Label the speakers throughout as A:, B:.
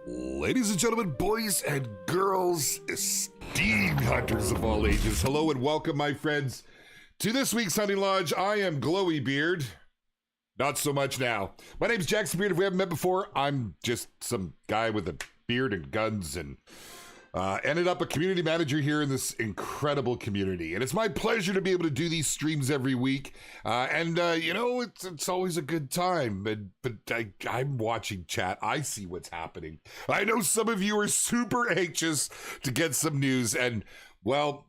A: Ladies and gentlemen, boys and girls, esteemed hunters of all ages, hello and welcome, my friends, to this week's Hunting Lodge. I am Glowy Beard. Not so much now. My name's Jackson Beard. If we haven't met before, I'm just some guy with a beard and guns and ended up a community manager here in this incredible community. And it's my pleasure to be able to do these streams every week. It's always a good time. But I'm watching chat. I see what's happening. I know some of you are super anxious to get some news. And, well,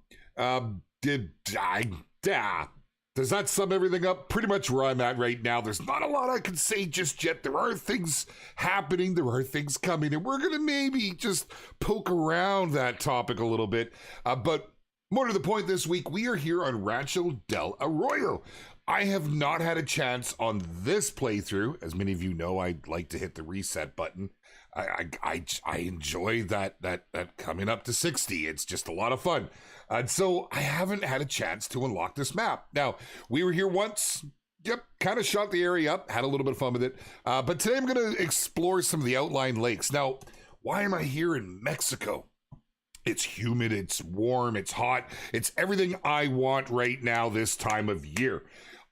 A: does that sum everything up? Pretty much where I'm at right now. There's not a lot I can say just yet. There are things happening. There are things coming. And we're going to maybe just poke around that topic a little bit. But more to the point this week, we are here on Rancho del Arroyo. I have not had a chance on this playthrough. As many of you know, I like to hit the reset button. I enjoy that coming up to 60. It's just a lot of fun. And so I haven't had a chance to unlock this map. Now, we were here once. Yep, kind of shot the area up, had a little bit of fun with it. But today I'm going to explore some of the outlying lakes. Now, why am I here in Mexico? It's humid, it's warm, it's hot. It's everything I want right now this time of year.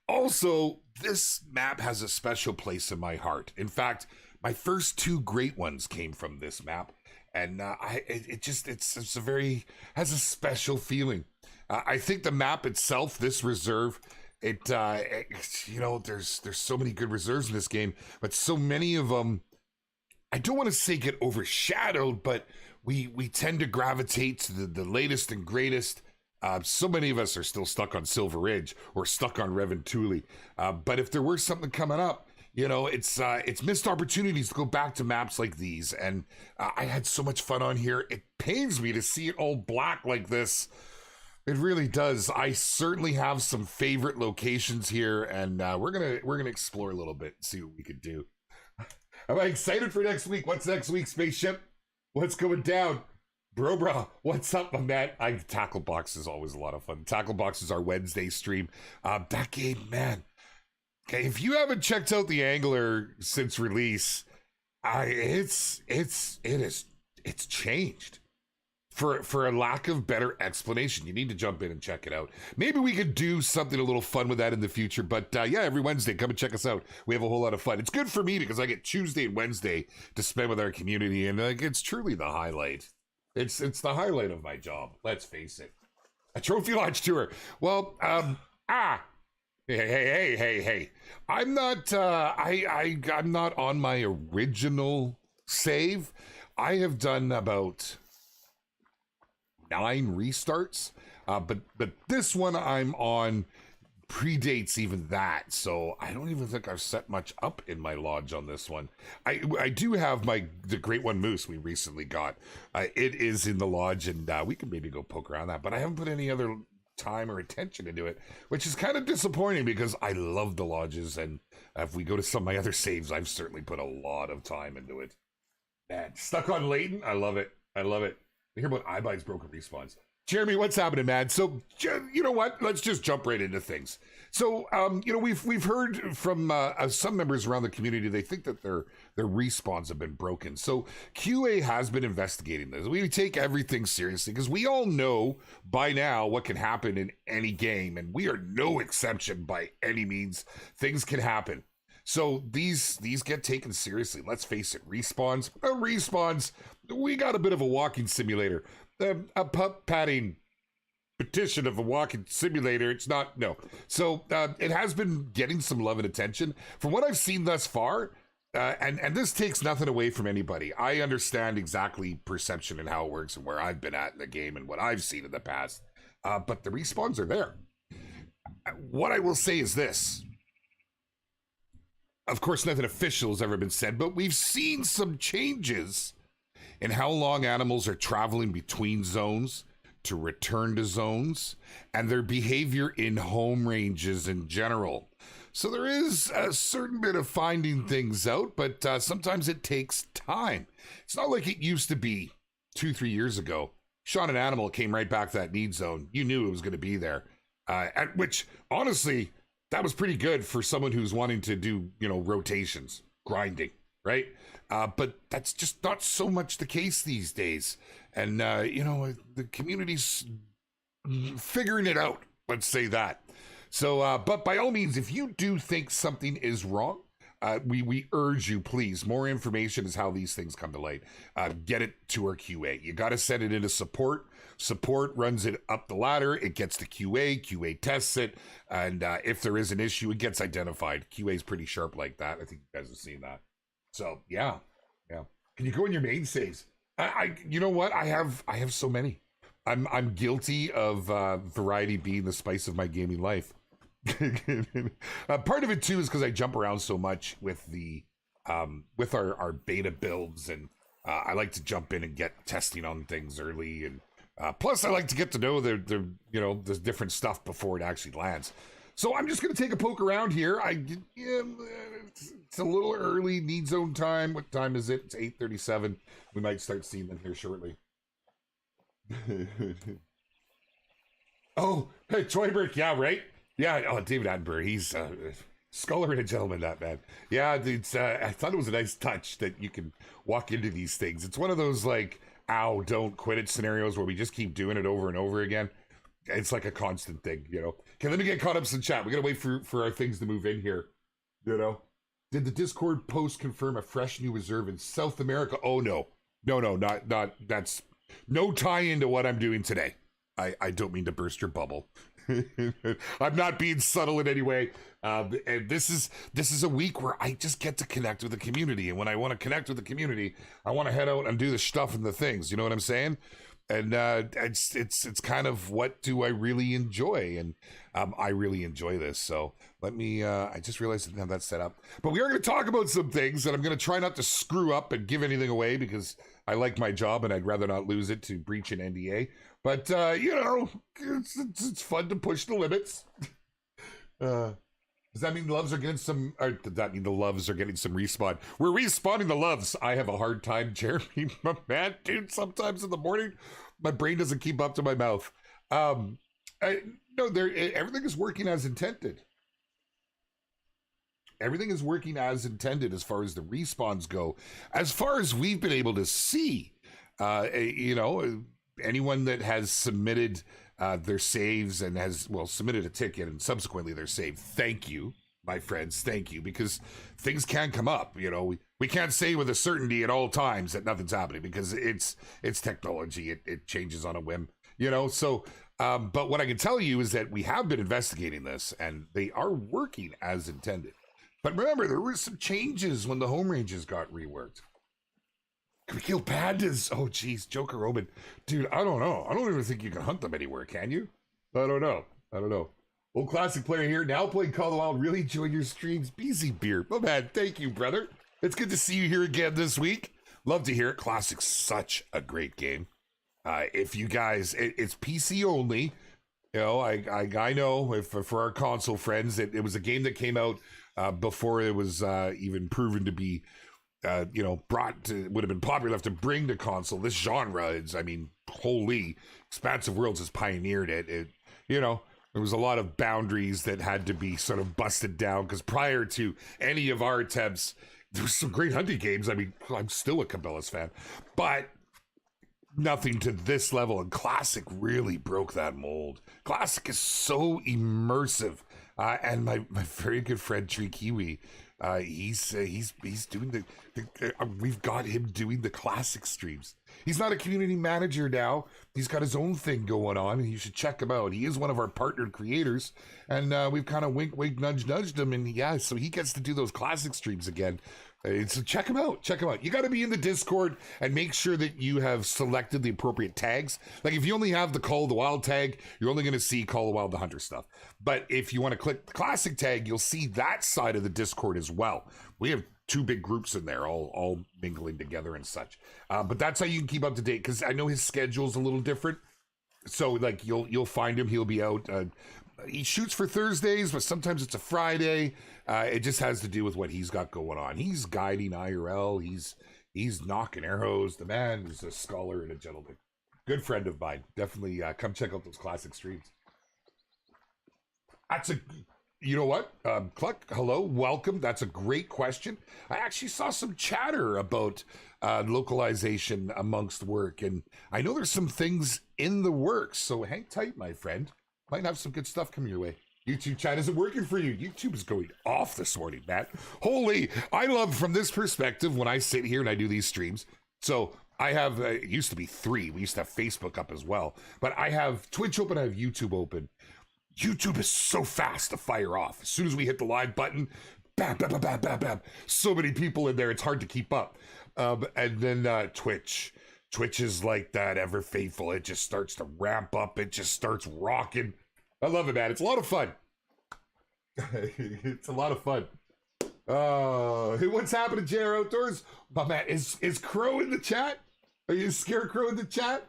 A: Also, this map has a special place in my heart. In fact, my first two great ones came from this map. And it's a very, has a special feeling. I think the map itself, this reserve, there's so many good reserves in this game, but so many of them, I don't want to say get overshadowed, but we tend to gravitate to the latest and greatest. So many of us are still stuck on Silver Ridge or stuck on Reventuli. But if there were something coming up, it's missed opportunities to go back to maps like these. And I had so much fun on here. It pains me to see it all black like this. It really does. I certainly have some favorite locations here, and we're gonna explore a little bit and see what we could do. Am I excited for next week? What's next week, spaceship? What's going down? Bro, what's up, my man? Tackle Box is always a lot of fun. Tackle Box is our Wednesday stream. That game, man. Okay, if you haven't checked out the Angler since release, it's changed. For a lack of better explanation, you need to jump in and check it out. Maybe we could do something a little fun with that in the future. But every Wednesday, come and check us out. We have a whole lot of fun. It's good for me because I get Tuesday and Wednesday to spend with our community, and it's truly the highlight. It's the highlight of my job. Let's face it. A trophy launch tour. Well, Hey. I'm not I'm not on my original save. I have done about 9 restarts. But this one I'm on predates even that. So I don't even think I've set much up in my lodge on this one. I do have the Great One Moose we recently got. It is in the lodge, and we can maybe go poke around that, but I haven't put any other time or attention into it, which is kind of disappointing because I love the lodges, and if we go to some of my other saves, I've certainly put a lot of time into it. Man, stuck on Leighton, I love it. We hear about iBuy's broken respawns. Jeremy, what's happening, man? So, you know what? Let's just jump right into things. So, we've heard from some members around the community. They think that their respawns have been broken. So, QA has been investigating this. We take everything seriously because we all know by now what can happen in any game, and we are no exception by any means. Things can happen. So these get taken seriously. Let's face it, respawns. We got a bit of a walking simulator. A pup patting petition of a walking simulator. It's not, no. So it has been getting some love and attention. From what I've seen thus far, and this takes nothing away from anybody. I understand exactly perception and how it works and where I've been at in the game and what I've seen in the past. But the respawns are there. What I will say is this. Of course, nothing official has ever been said, but we've seen some changes in how long animals are traveling between zones to return to zones and their behavior in home ranges in general. So there is a certain bit of finding things out, but sometimes it takes time. It's not like it used to be 2-3 years ago. Shot an animal, it came right back to that need zone. You knew it was going to be there. Which, honestly, that was pretty good for someone who's wanting to do, rotations, grinding. right? But that's just not so much the case these days. And, the community's figuring it out. Let's say that. So, but by all means, if you do think something is wrong, we urge you, please. More information is how these things come to light. Get it to our QA. You got to send it into support. Support runs it up the ladder. It gets to QA. QA tests it, and if there is an issue, it gets identified. QA is pretty sharp like that. I think you guys have seen that. So yeah. Can you go in your main saves? You know what? I have so many. I'm guilty of variety being the spice of my gaming life. Part of it too is because I jump around so much with the with our beta builds, and I like to jump in and get testing on things early, and plus I like to get to know the different stuff before it actually lands. So I'm just gonna take a poke around here. It's a little early, need zone time. What time is it? It's 8:37. We might start seeing them here shortly. Oh, hey, Troyberg, yeah, right? Yeah, oh, David Attenborough, he's a scholar and a gentleman, that man. Yeah, it's, I thought it was a nice touch that you can walk into these things. It's one of those, like, ow, don't quit it scenarios where we just keep doing it over and over again. It's like a constant thing, Okay, let me get caught up in chat. We gotta wait for our things to move in here, Did the Discord post confirm a fresh new reserve in South America? Oh, no, not, that's no tie into what I'm doing today. I don't mean to burst your bubble. I'm not being subtle in any way. And this is a week where I just get to connect with the community. And when I want to connect with the community, I want to head out and do the stuff and the things. You know what I'm saying? And it's kind of, what do I really enjoy? And I really enjoy this. So let me, I just realized I didn't have that set up. But we are going to talk about some things, and I'm going to try not to screw up and give anything away, because I like my job and I'd rather not lose it to breach an NDA. But, it's fun to push the limits. Does that mean the loves are getting some, or did that mean the loves are getting some respawn? We're respawning the loves. I have a hard time, Jeremy, my man, dude. Sometimes in the morning, my brain doesn't keep up to my mouth. Everything is working as intended. Everything is working as intended as far as the respawns go. As far as we've been able to see, anyone that has submitted their saves and has, submitted a ticket and subsequently their save, thank you, my friends, thank you, because things can come up. We can't say with a certainty at all times that nothing's happening, because it's technology. It changes on a whim, so but what I can tell you is that we have been investigating this, and they are working as intended. But remember, there were some changes when the home ranges got reworked. Can we kill pandas? Oh, geez, Joker Roman. Dude, I don't know. I don't even think you can hunt them anywhere, can you? I don't know. Old classic player here, now playing Call of the Wild. Really enjoying your streams. BZ Beer. Oh, man, thank you, brother. It's good to see you here again this week. Love to hear it. Classic's such a great game. If you guys, it's PC only. I know for our console friends, it was a game that came out before it was even proven to be would have been popular enough to bring to console. This genre is, holy, Expansive Worlds has pioneered it. There was a lot of boundaries that had to be sort of busted down, because prior to any of our attempts, there was some great hunting games. I'm still a Cabela's fan, but nothing to this level. And Classic really broke that mold. Classic is so immersive. And my very good friend Tree Kiwi, he's doing the we've got him doing the Classic streams. He's not a community manager now. He's got his own thing going on, and you should check him out. He is one of our partnered creators, and we've kind of wink, nudged him, and so he gets to do those Classic streams again. So check him out. You got to be in the Discord and make sure that you have selected the appropriate tags. Like, if you only have the Call of the Wild tag, you're only going to see Call of the Wild the Hunter stuff. But if you want to click the Classic tag, you'll see that side of the Discord as well. We have two big groups in there, all mingling together and such. But that's how you can keep up to date, because I know his schedule's a little different. So, like, you'll find him. He'll be out. He shoots for Thursdays, but sometimes it's a Friday. It just has to do with what he's got going on. He's guiding IRL. He's knocking arrows. The man is a scholar and a gentleman. Good friend of mine. Definitely come check out those Classic streams. You know what? Cluck, hello, welcome. That's a great question. I actually saw some chatter about localization amongst work, and I know there's some things in the works, so hang tight, my friend. Might have some good stuff coming your way. YouTube chat isn't working for you. YouTube is going off this morning, Matt. Holy, I love from this perspective when I sit here and I do these streams. So I have, it used to be 3. We used to have Facebook up as well. But I have Twitch open, I have YouTube open. YouTube is so fast to fire off. As soon as we hit the live button, bam, bam, bam, bam, bam, bam. So many people in there, it's hard to keep up. And then Twitch. Twitch is like that, ever faithful. It just starts to ramp up. It just starts rocking. I love it, man. It's a lot of fun. It's a lot of fun. Hey, what's happening, JR Outdoors? My man, is Crow in the chat? Are you Scarecrow in the chat?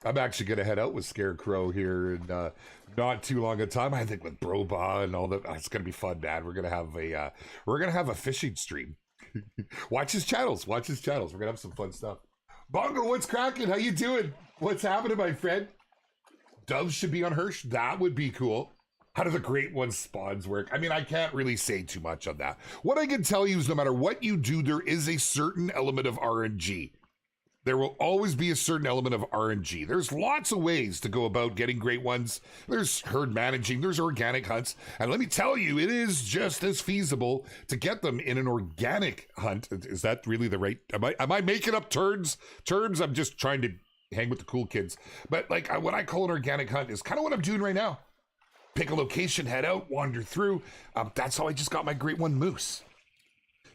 A: I'm actually gonna head out with Scarecrow here in not too long a time. I think with Broba and all that. It's gonna be fun, man. We're gonna have a fishing stream. Watch his channels. Watch his channels. We're gonna have some fun stuff. Bongo, what's cracking? How you doing? What's happening, my friend? Doves should be on Hirsch. That would be cool. How do the great ones spawns work? I mean, I can't really say too much on that. What I can tell you is no matter what you do, there is a certain element of RNG. There will always be a certain element of RNG. There's lots of ways to go about getting great ones. There's herd managing, there's organic hunts. And let me tell you, it is just as feasible to get them in an organic hunt. Is that really the right, am I making up terms? I'm just trying to hang with the cool kids. But like what I call an organic hunt is kind of what I'm doing right now. Pick a location, head out, wander through. That's how I just got my great one moose.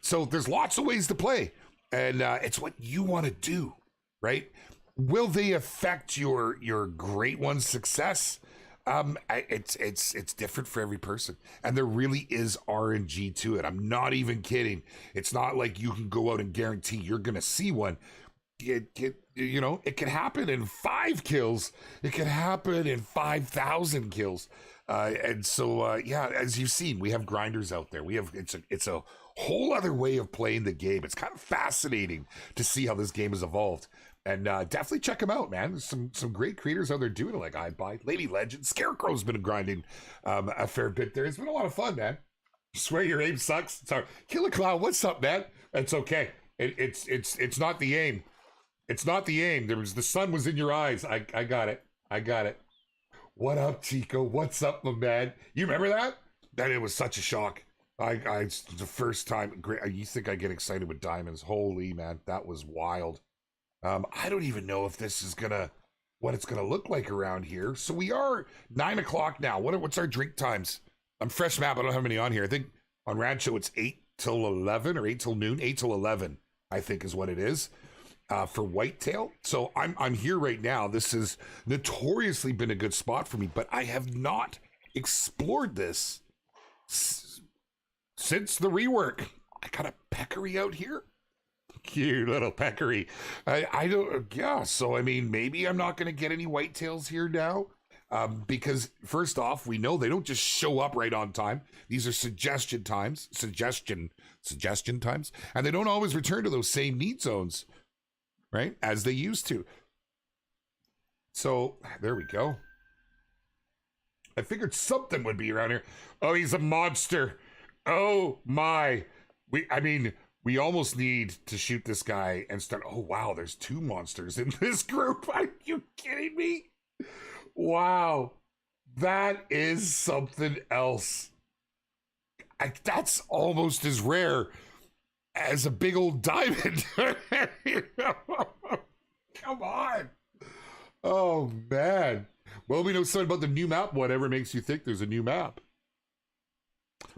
A: So there's lots of ways to play, and it's what you want to do, right? Will they affect your great one's success? It's different for every person, and there really is RNG to it. I'm not even kidding. It's not like you can go out and guarantee you're gonna see one. It can happen in 5 kills. It can happen in 5,000 kills. And so, as you've seen, we have grinders out there. It's a whole other way of playing the game. It's kind of fascinating to see how this game has evolved. And definitely check them out, man. There's some great creators out there doing it, like iBuy, Lady Legend, Scarecrow's been grinding a fair bit there. It's been a lot of fun, man. I swear your aim sucks. Sorry, Killer Clown, what's up, man? It's okay. It's not the aim. It's not the aim. The sun was in your eyes. I got it. I got it. What up, Chico? What's up, my man? You remember that? That it was such a shock. It's the first time. You think I get excited with diamonds? Holy man, that was wild. I don't even know if this is what it's gonna look like around here. So we are 9 o'clock now. What's our drink times? I'm fresh map. I don't have any on here. I think on Rancho it's 8 till 11 or 8 till noon. 8 till 11, I think is what it is. For whitetail. So I'm here right now. This has notoriously been a good spot for me, but I have not explored this since the rework. I got a peccary out here. Cute little peccary. I don't, yeah. So, I mean, maybe I'm not going to get any whitetails here now. Because first off, we know they don't just show up right on time. These are suggestion times, and they don't always return to those same need zones, right? As they used to. So there we go. I figured something would be around here. Oh, he's a monster. Oh my. We almost need to shoot this guy and start. Oh wow, there's 2 monsters in this group. Are you kidding me? Wow. That is something else. That's almost as rare as a big old diamond. Come on. Oh, man. Well, we know something about the new map, whatever makes you think there's a new map.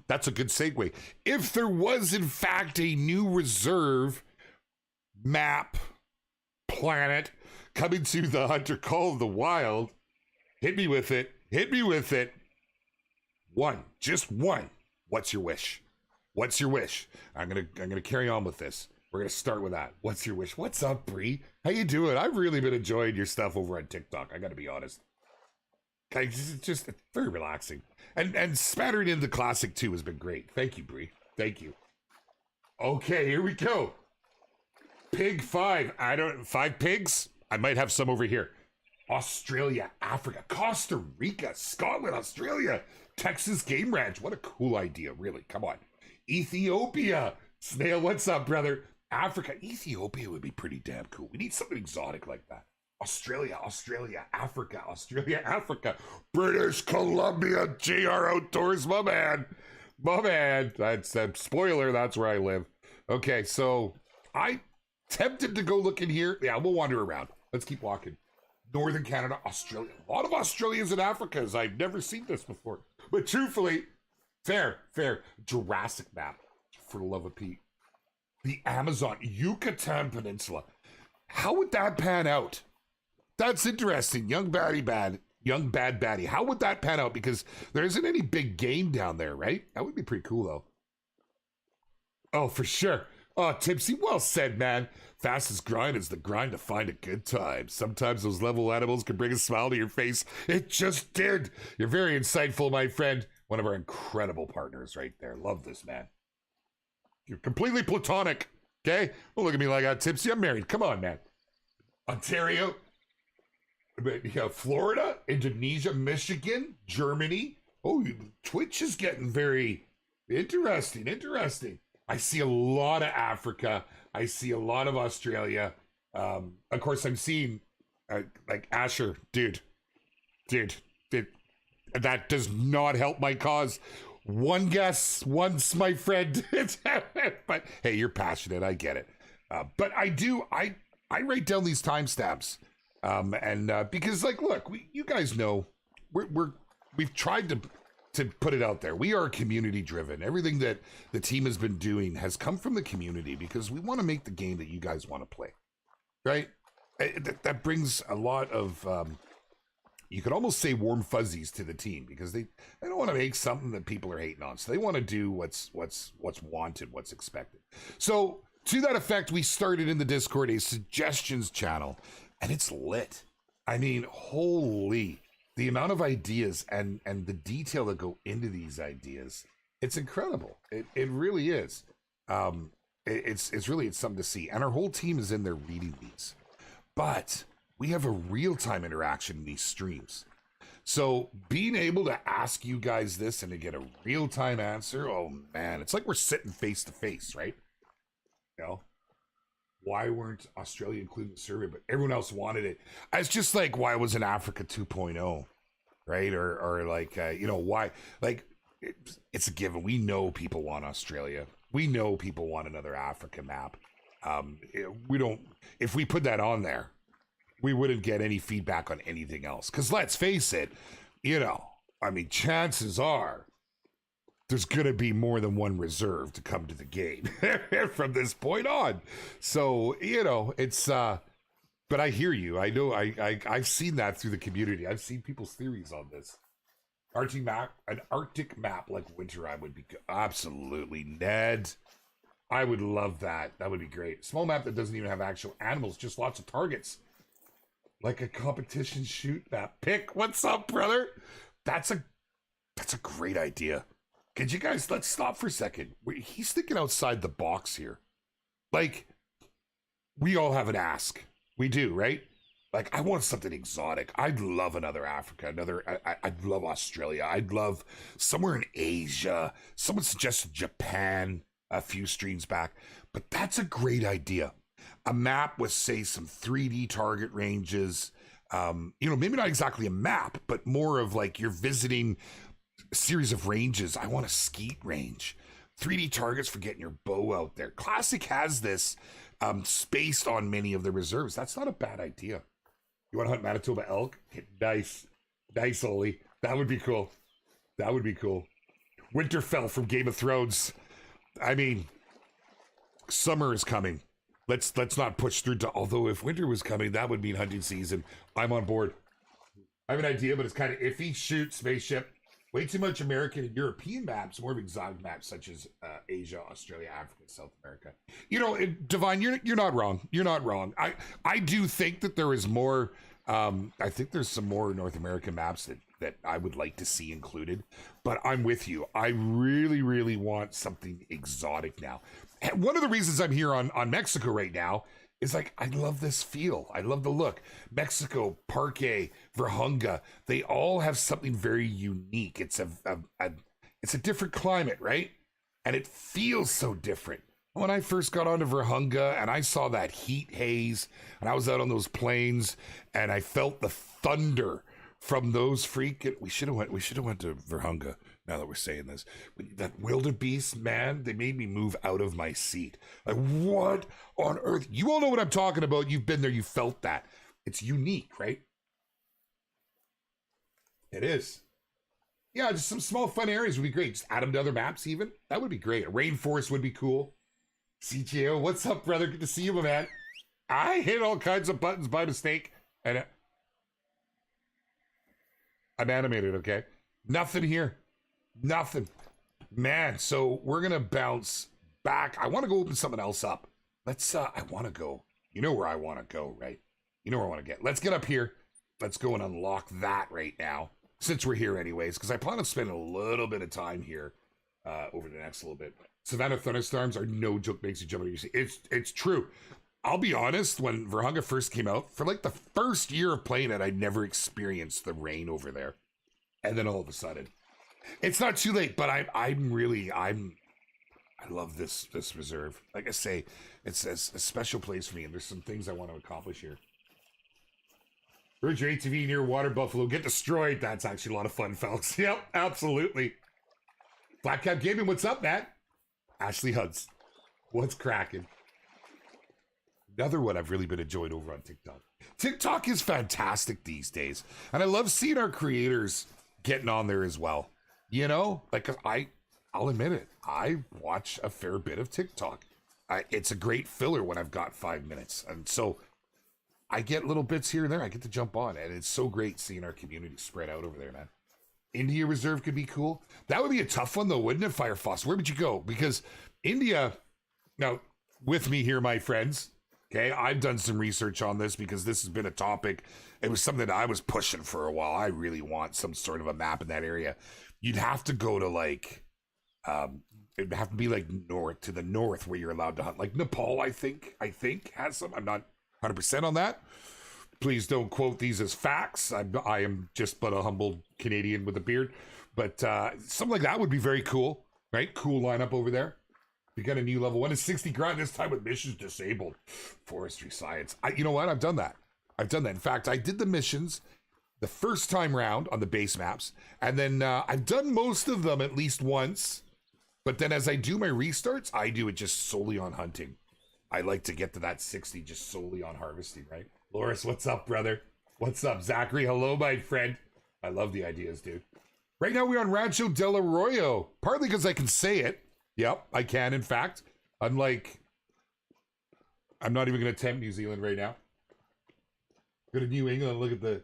A: That's a good segue. If there was, in fact, a new reserve map planet coming to the Hunter Call of the Wild, hit me with it. Hit me with it. One. Just one. What's your wish? What's your wish? I'm gonna carry on with this. We're gonna start with that. What's your wish? What's up, Bree? How you doing? I've really been enjoying your stuff over on TikTok. I gotta be honest. It's just very relaxing. And spattering in the classic too has been great. Thank you, Bree. Thank you. Okay, here we go. Pig 5. 5 pigs? I might have some over here. Australia, Africa, Costa Rica, Scotland, Australia, Texas Game Ranch. What a cool idea, really. Come on. Ethiopia. Snail, what's up, brother? Africa. Ethiopia would be pretty damn cool. We need something exotic like that. Australia, Africa, Africa. British Columbia, JR Outdoors, my man. My man. That's a spoiler, that's where I live. Okay, so I tempted to go look in here. Yeah, we'll wander around. Let's keep walking. Northern Canada, Australia. A lot of Australians and Africans. I've never seen this before. But truthfully, fair. Jurassic map, for the love of Pete. The Amazon, Yucatan Peninsula. How would that pan out? That's interesting. Young bad baddie. How would that pan out? Because there isn't any big game down there, right? That would be pretty cool, though. Oh, for sure. Oh, Tipsy, well said, man. Fastest grind is the grind to find a good time. Sometimes those level animals can bring a smile to your face. It just did. You're very insightful, my friend. One of our incredible partners right there. Love this, man. You're completely platonic, okay? Don't look at me like that, Tipsy. I'm married. Come on, man. Ontario, Florida, Indonesia, Michigan, Germany. Oh, Twitch is getting very interesting. I see a lot of Africa. I see a lot of Australia. Of course, I'm seeing like Asher, dude, that does not help my cause. One guess once, my friend. But hey, you're passionate. I get it. But I write down these timestamps, and because like, look, you guys know we've tried to put it out there. We are community driven. Everything that the team has been doing has come from the community because we want to make the game that you guys want to play, right? That brings a lot of, you could almost say warm fuzzies to the team because they don't want to make something that people are hating on. So they want to do what's wanted, what's expected. So to that effect, we started in the Discord a suggestions channel, and it's lit. I mean, holy. The amount of ideas and the detail that go into these ideas, it's incredible. It really is. It's really something to see. And our whole team is in there reading these. But we have a real-time interaction in these streams. So being able to ask you guys this and to get a real-time answer, oh man, it's like we're sitting face to face, right? You know? Why weren't Australia included in the survey, but everyone else wanted it? It's just like, why wasn't Africa 2.0, right? Or like, why? Like, it's a given. We know people want Australia. We know people want another Africa map. We don't, if we put that on there, we wouldn't get any feedback on anything else. Because let's face it, chances are there's going to be more than one reserve to come to the game from this point on. So, it's, but I hear you. I know I've seen that through the community. I've seen people's theories on this. An Arctic map like Winterime would be absolutely, Ned. I would love that. That would be great. Small map that doesn't even have actual animals, just lots of targets. Like a competition shoot map. Pick, what's up, brother? That's a great idea. Could you guys, let's stop for a second. He's thinking outside the box here. Like, we all have an ask. We do, right? Like, I want something exotic. I'd love another Africa, I'd love Australia. I'd love somewhere in Asia. Someone suggested Japan a few streams back. But that's a great idea. A map with, say, some 3D target ranges. Maybe not exactly a map, but more of like you're visiting a series of ranges. I want a skeet range. 3D targets for getting your bow out there. Classic has this spaced on many of the reserves. That's not a bad idea. You want to hunt Manitoba elk? Nice. Nice, Oli. That would be cool. That would be cool. Winterfell from Game of Thrones. I mean, summer is coming. Let's not push through to, although if winter was coming, that would mean hunting season. I'm on board. I have an idea, but it's kind of iffy. Shoot, spaceship. Way too much American and European maps, more of exotic maps such as Asia, Australia, Africa, South America. Divine, you're not wrong. You're not wrong. I do think that there is more. I think there's some more North American maps that I would like to see included. But I'm with you. I really, really want something exotic now. And one of the reasons I'm here on Mexico right now is like, I love this feel. I love the look. Mexico, Parque, Virunga, they all have something very unique. It's it's a different climate, right? And it feels so different. When I first got onto Virunga and I saw that heat haze and I was out on those plains and I felt the thunder from those freaking, we should have went to Virunga now that we're saying this. That wildebeest, man, they made me move out of my seat. Like, what on earth? You all know what I'm talking about. You've been there, you felt that. It's unique, right? It is. Yeah, just some small fun areas would be great. Just add them to other maps even. That would be great. A rainforest would be cool. CJO, what's up, brother? Good to see you, my man. I hit all kinds of buttons by mistake. And I'm animated, okay? Nothing here. Nothing. Man, so we're going to bounce back. I want to go open something else up. I want to go. You know where I want to go, right? You know where I want to get. Let's get up here. Let's go and unlock that right now. Since we're here anyways, because I plan on spending a little bit of time here over the next little bit. Savannah thunderstorms are no joke, makes you jump out of your seat. It's true. I'll be honest, when Virunga first came out, for like the first year of playing it, I never experienced the rain over there. And then all of a sudden, it's not too late, but I love this reserve. Like I say, it's a special place for me, and there's some things I want to accomplish here. Bridge ATV near Water Buffalo, get destroyed. That's actually a lot of fun, folks. Yep, absolutely. Black Cap Gaming, what's up, Matt? Ashley Huds, what's cracking? Another one I've really been enjoying over on TikTok. TikTok is fantastic these days, and I love seeing our creators getting on there as well. You know, like I'll admit it, I watch a fair bit of TikTok. It's a great filler when I've got 5 minutes, and so I get little bits here and there. I get to jump on, and it's so great seeing our community spread out over there, man. India Reserve could be cool. That would be a tough one, though, wouldn't it, Firefox? Where would you go? Because India, now, with me here, my friends, okay, I've done some research on this because this has been a topic. It was something that I was pushing for a while. I really want some sort of a map in that area. You'd have to go to, like, it'd have to be, like, to the north where you're allowed to hunt. Like Nepal, I think has some. I'm not 100% on that. Please don't quote these as facts. I am just but a humble Canadian with a beard. But something like that would be very cool, right? Cool lineup over there. You got a new level 1 is 60 grand this time with missions disabled. Forestry science. You know what? I've done that. In fact, I did the missions the first time round on the base maps. And then I've done most of them at least once. But then as I do my restarts, I do it just solely on hunting. I like to get to that 60 just solely on harvesting, right? Loris, what's up, brother? What's up, Zachary? Hello, my friend. I love the ideas, dude. Right now, we're on Rancho del Arroyo. Partly because I can say it. Yep, I can, in fact. Unlike, I'm not even going to attempt New Zealand right now. Go to New England and look at the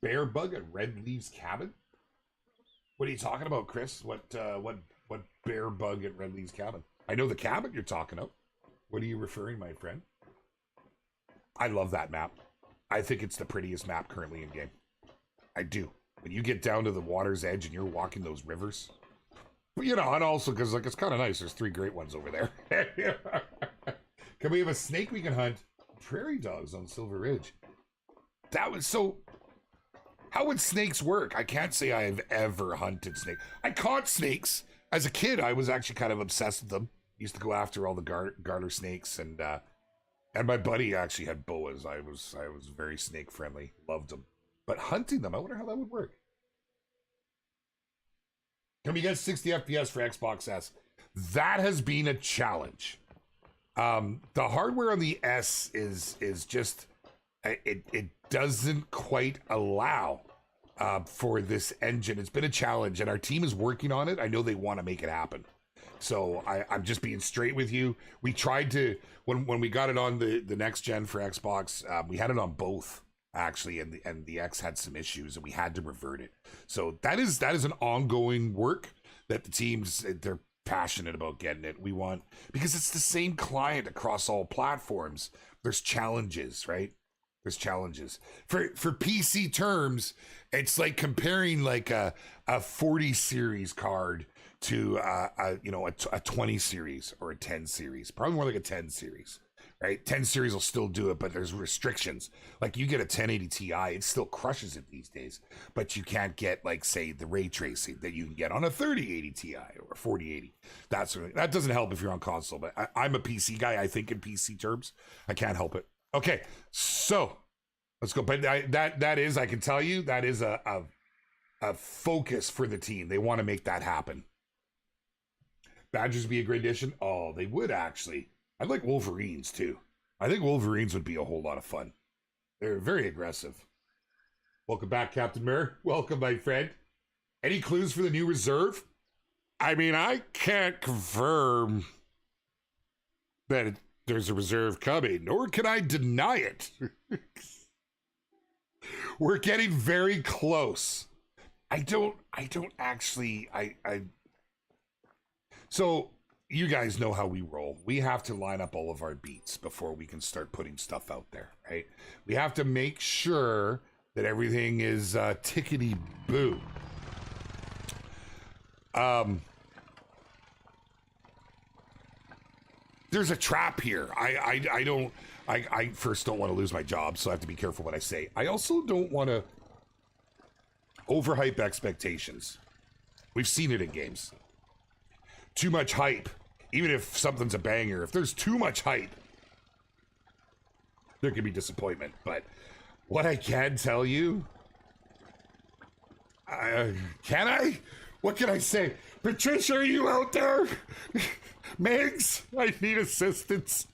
A: bear bug at Red Leaves Cabin. What are you talking about, Chris? What bear bug at Red Leaves Cabin? I know the cabin you're talking of. What are you referring, my friend? I love that map. I think it's the prettiest map currently in game. I do. When you get down to the water's edge and you're walking those rivers. But, you know, and also because, like, it's kind of nice. There's 3 great ones over there. Can we have a snake we can hunt? Prairie dogs on Silver Ridge. That was so... How would snakes work? I can't say I have ever hunted snake. I caught snakes. As a kid, I was actually kind of obsessed with them. Used to go after all the garter snakes, and my buddy actually had boas. I was very snake friendly. Loved them. But hunting them, I wonder how that would work. Can we get 60 FPS for Xbox S? That has been a challenge. The hardware on the S is just it doesn't quite allow for this engine. It's been a challenge, and our team is working on it. I know they want to make it happen. So I'm just being straight with you. We tried to, when we got it on the next gen for Xbox, we had it on both actually, and the X had some issues, and we had to revert it. So that is an ongoing work that the teams, they're passionate about getting it. We want, because it's the same client across all platforms. There's challenges, right? There's challenges for PC terms. It's like comparing like a 40 series card to a 20 series or a 10 series, probably more like a 10 series, right? 10 series will still do it, but there's restrictions. Like you get a 1080 Ti, it still crushes it these days, but you can't get like say the ray tracing that you can get on a 3080 Ti or 4080. That doesn't help if you're on console, but I'm a PC guy. I think in PC terms, I can't help it. Okay, so let's go. But that is, I can tell you, that is a focus for the team. They want to make that happen. Badgers would be a great addition. Oh, they would actually. I like Wolverines too. I think Wolverines would be a whole lot of fun. They're very aggressive. Welcome back, Captain Mirror. Welcome, my friend. Any clues for the new reserve? I mean, I can't confirm that there's a reserve coming, nor can I deny it. We're getting very close. I don't actually, so you guys know how we roll. We have to line up all of our beats before we can start putting stuff out there, right? We have to make sure that everything is tickety-boo. There's a trap here. I first don't want to lose my job, so I have to be careful what I say. I also don't want to overhype expectations. We've seen it in games. Too much hype, even if something's a banger, if there's too much hype, there can be disappointment. But what I can tell you, can I? What can I say? Patricia, are you out there? Megs, I need assistance.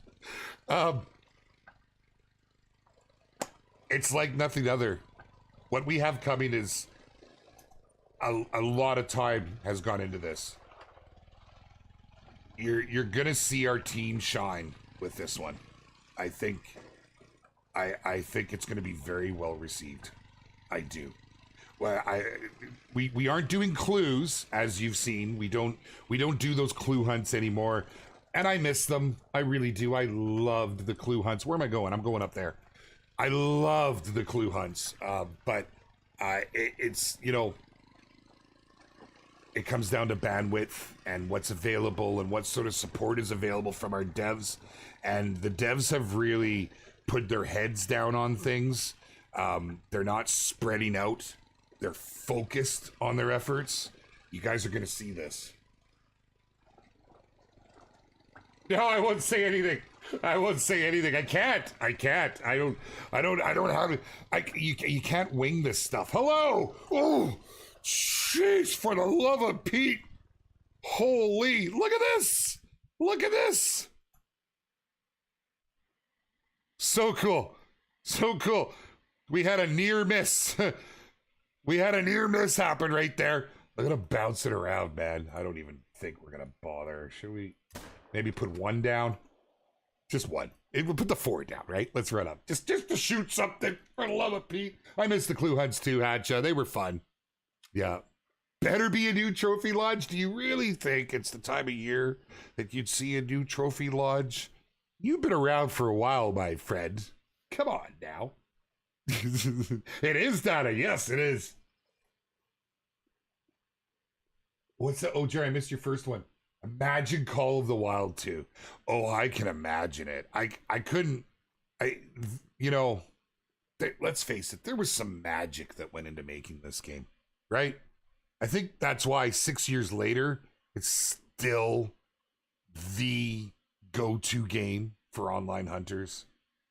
A: It's like nothing other. What we have coming is a lot of time has gone into this. You're gonna see our team shine with this one. I think it's gonna be very well received. I do. Well, we aren't doing clues, as you've seen. We don't do those clue hunts anymore, and I miss them. I really do. I loved the clue hunts. Where am I going? I'm going up there. I loved the clue hunts, but it's, you know, it comes down to bandwidth and what's available and what sort of support is available from our devs. And the devs have really put their heads down on things. They're not spreading out. They're focused on their efforts. You guys are going to see this. No, I won't say anything. I won't say anything. I can't. I don't have to. You can't wing this stuff. Hello. Oh, jeez, for the love of Pete. Holy, look at this. Look at this. So cool. So cool. We had a near miss. We had a near miss happen right there. Look at him bouncing around, man. I don't even think we're going to bother. Should we maybe put one down? Just one. We'll put the 4 down, right? Let's run up. Just to shoot something, for the love of Pete. I missed the clue hunts too, Hatcha. They were fun. Yeah. Better be a new trophy lodge? Do you really think it's the time of year that you'd see a new trophy lodge? You've been around for a while, my friend. Come on now. It is, Donna. Yes, it is. What's that? Oh, Jerry, I missed your first one. Imagine Call of the Wild 2. Oh, I can imagine it. I couldn't. You know, let's face it. There was some magic that went into making this game, right? I think that's why 6 years later, it's still the go-to game for online hunters.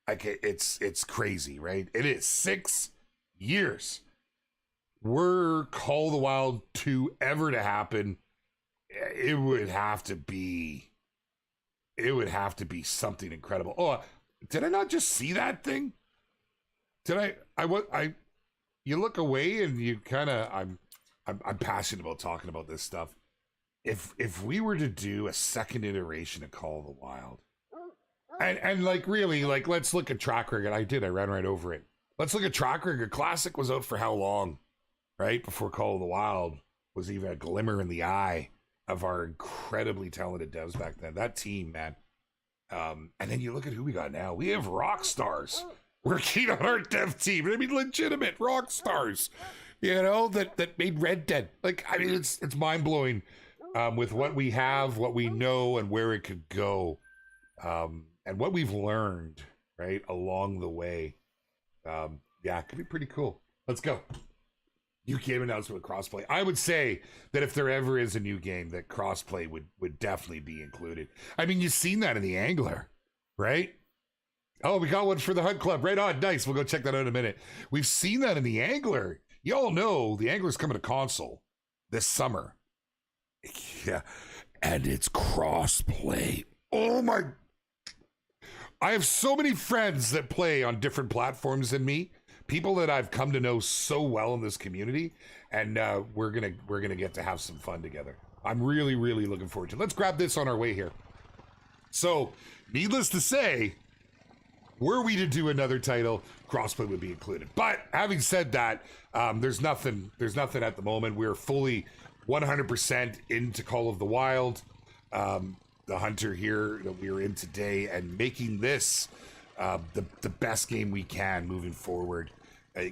A: Like it's crazy, right? It is 6 years. Were Call of the Wild 2 ever to happen, it would have to be something incredible. Oh, did I not just see that thing? Did I you look away and you kind of, I'm passionate about talking about this stuff. If we were to do a second iteration of Call of the Wild, and like really, like, let's look at track record. I ran right over it. Let's look at track record. Classic was out for how long, right? Before Call of the Wild was even a glimmer in the eye of our incredibly talented devs back then. That team, man. And then you look at who we got now. We have rock stars working on our dev team. I mean, legitimate rock stars, you know, that made Red Dead. Like, I mean, it's mind blowing with what we have, what we know, and where it could go. and what we've learned, right, along the way. Yeah, it could be pretty cool. Let's go. New game announcement with crossplay. I would say that if there ever is a new game, that crossplay would definitely be included. I mean, you've seen that in the Angler, right? Oh, we got one for the Hunt Club. Right on. Nice. We'll go check that out in a minute. We've seen that in the Angler. Y'all know the Angler's coming to console this summer. Yeah. And it's crossplay. Oh my. I have so many friends that play on different platforms than me. People that I've come to know so well in this community, and we're gonna get to have some fun together. I'm really looking forward to it. Let's grab this on our way here. So, needless to say, were we to do another title, crossplay would be included. But having said that, there's nothing at the moment. We're fully 100% into Call of the Wild, the Hunter here that we are in today, and making this the best game we can moving forward.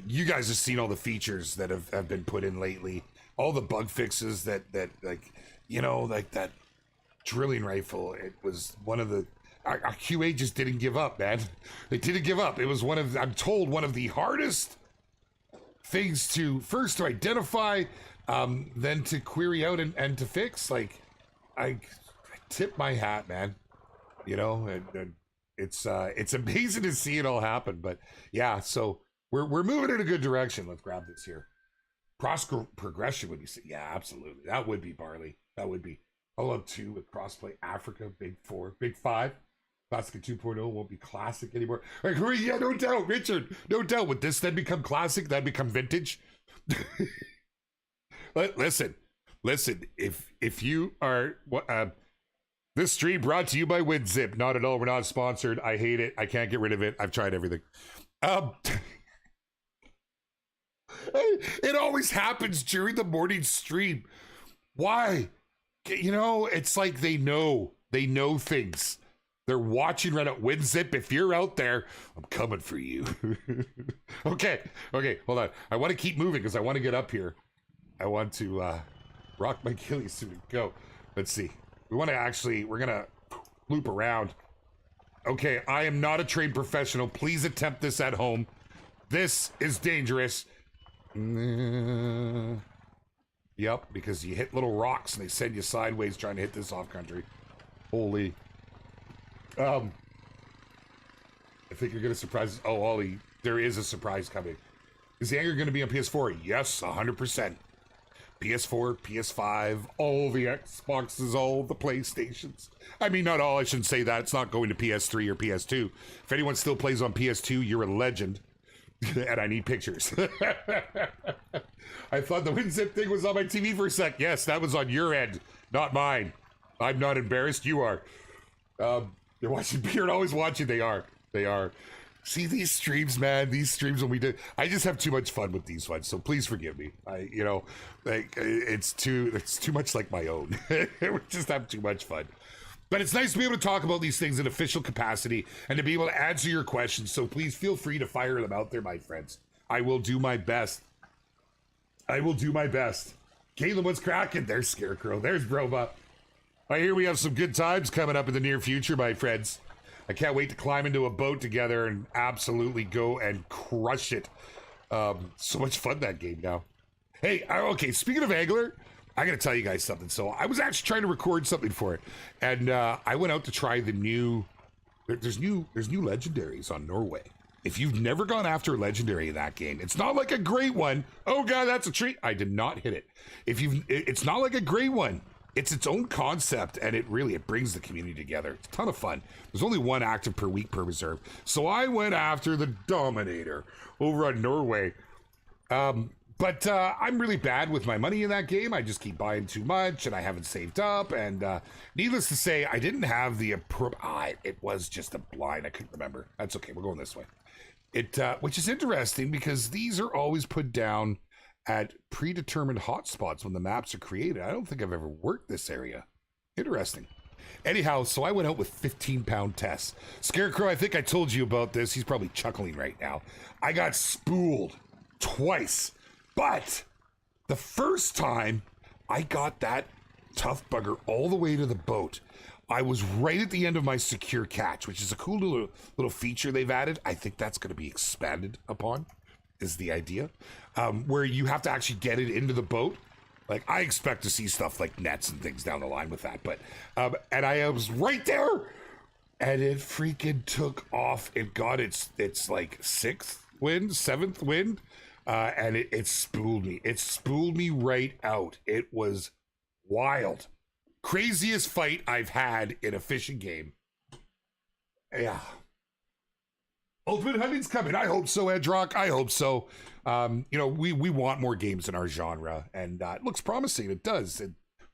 A: You guys have seen all the features that have been put in lately, all the bug fixes that like, you know, like that drilling rifle. It was one of the our QA just didn't give up, man. They didn't give up. It was I'm told one of the hardest things to identify, then to query out and to fix. Like, I tip my hat, man. You know, and it's amazing to see it all happen. But yeah, so we're moving in a good direction. Let's grab this here. Progression would be, yeah, absolutely. That would be Barley. That would be Fallout 2 with crossplay, Africa, Big 4, Big 5. Classic 2.0 won't be classic anymore. Like, yeah, no doubt, Richard. No doubt. Would this then become classic? That'd become vintage. Listen. If you are this stream brought to you by WinZip. Not at all. We're not sponsored. I hate it. I can't get rid of it. I've tried everything. It always happens during the morning stream. Why? You know, it's like they know things. They're watching right at WinZip. If you're out there, I'm coming for you. Okay, hold on. I want to keep moving because I want to get up here. I want to rock my Achilles suit and go. Let's see. We're gonna loop around. Okay, I am not a trained professional. Please attempt this at home. This is dangerous. Yep, because you hit little rocks and they send you sideways trying to hit this off country. Holy. I think you're gonna surprise. Oh, Ollie, there is a surprise coming. Is the Anger gonna be on PS4? Yes, 100%. PS4, PS5, all the Xboxes, all the PlayStations. I mean, not all, I shouldn't say that. It's not going to PS3 or PS2. If anyone still plays on PS2, you're a legend. And I need pictures. I thought the WinZip thing was on my TV for a sec. Yes, that was on your end, not mine. I'm not embarrassed, you are. You're watching Beard, always watching. They are. See these streams, man. These streams when we do, I just have too much fun with these ones. So please forgive me. It's too much like my own. We just have too much fun. But it's nice to be able to talk about these things in official capacity and to be able to answer your questions. So please feel free to fire them out there, my friends. I will do my best. Caitlin, what's cracking? There's Scarecrow. There's Broba. I hear we have some good times coming up in the near future, my friends. I can't wait to climb into a boat together and absolutely go and crush it. So much fun, that game now. Hey, okay, speaking of Angler, I gotta tell you guys something. So I was actually trying to record something for it. And I went out to try the new, there's new legendaries on Norway. If you've never gone after a legendary in that game, it's not like a great one. Oh God, that's a treat. I did not hit it. It's not like a great one. It's its own concept, and it brings the community together. It's a ton of fun. There's only one active per week per reserve. So I went after the Dominator over on Norway. But I'm really bad with my money in that game. I just keep buying too much, and I haven't saved up. And needless to say, I didn't have the it was just a blind. I couldn't remember. That's okay. We're going this way. Which is interesting because these are always put down at predetermined hotspots when the maps are created. I don't think I've ever worked this area. Interesting. Anyhow, so I went out with 15-pound tests. Scarecrow, I think I told you about this. He's probably chuckling right now. I got spooled twice. But the first time I got that tough bugger all the way to the boat, I was right at the end of my secure catch, which is a cool little feature they've added. I think that's going to be expanded upon, is the idea, where you have to actually get it into the boat. Like, I expect to see stuff like nets and things down the line with that, but and I was right there, and it freaking took off. It got its like 6th wind, 7th wind, and it spooled me. It spooled me right out. It was wild. Craziest fight I've had in a fishing game. Yeah. Ultimate hunting's coming. I hope so, Edrock. I hope so. You know, we want more games in our genre, and it looks promising. It does.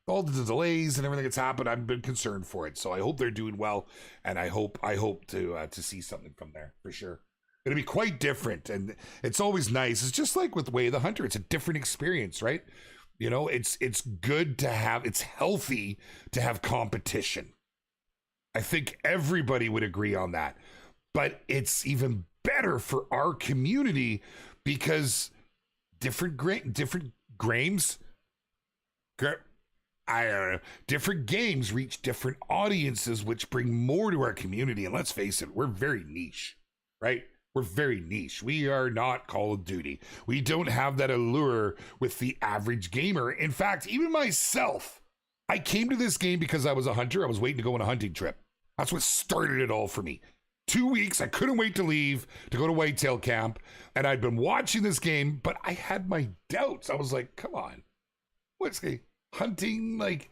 A: All the delays and everything that's happened, I've been concerned for it. So I hope they're doing well, and I hope to see something from there for sure. It'll be quite different, and it's always nice. It's just like with Way of the Hunter. It's a different experience, right? You know, it's good to have, it's healthy to have competition. I think everybody would agree on that. But it's even better for our community because different games reach different audiences, which bring more to our community. And let's face it, we're very niche, right? We're very niche. We are not Call of Duty. We don't have that allure with the average gamer. In fact, even myself, I came to this game because I was a hunter. I was waiting to go on a hunting trip. That's what started it all for me. 2 weeks, I couldn't wait to leave to go to whitetail camp, and I'd been watching this game, but I had my doubts. I was like, come on, what's the hunting? Like,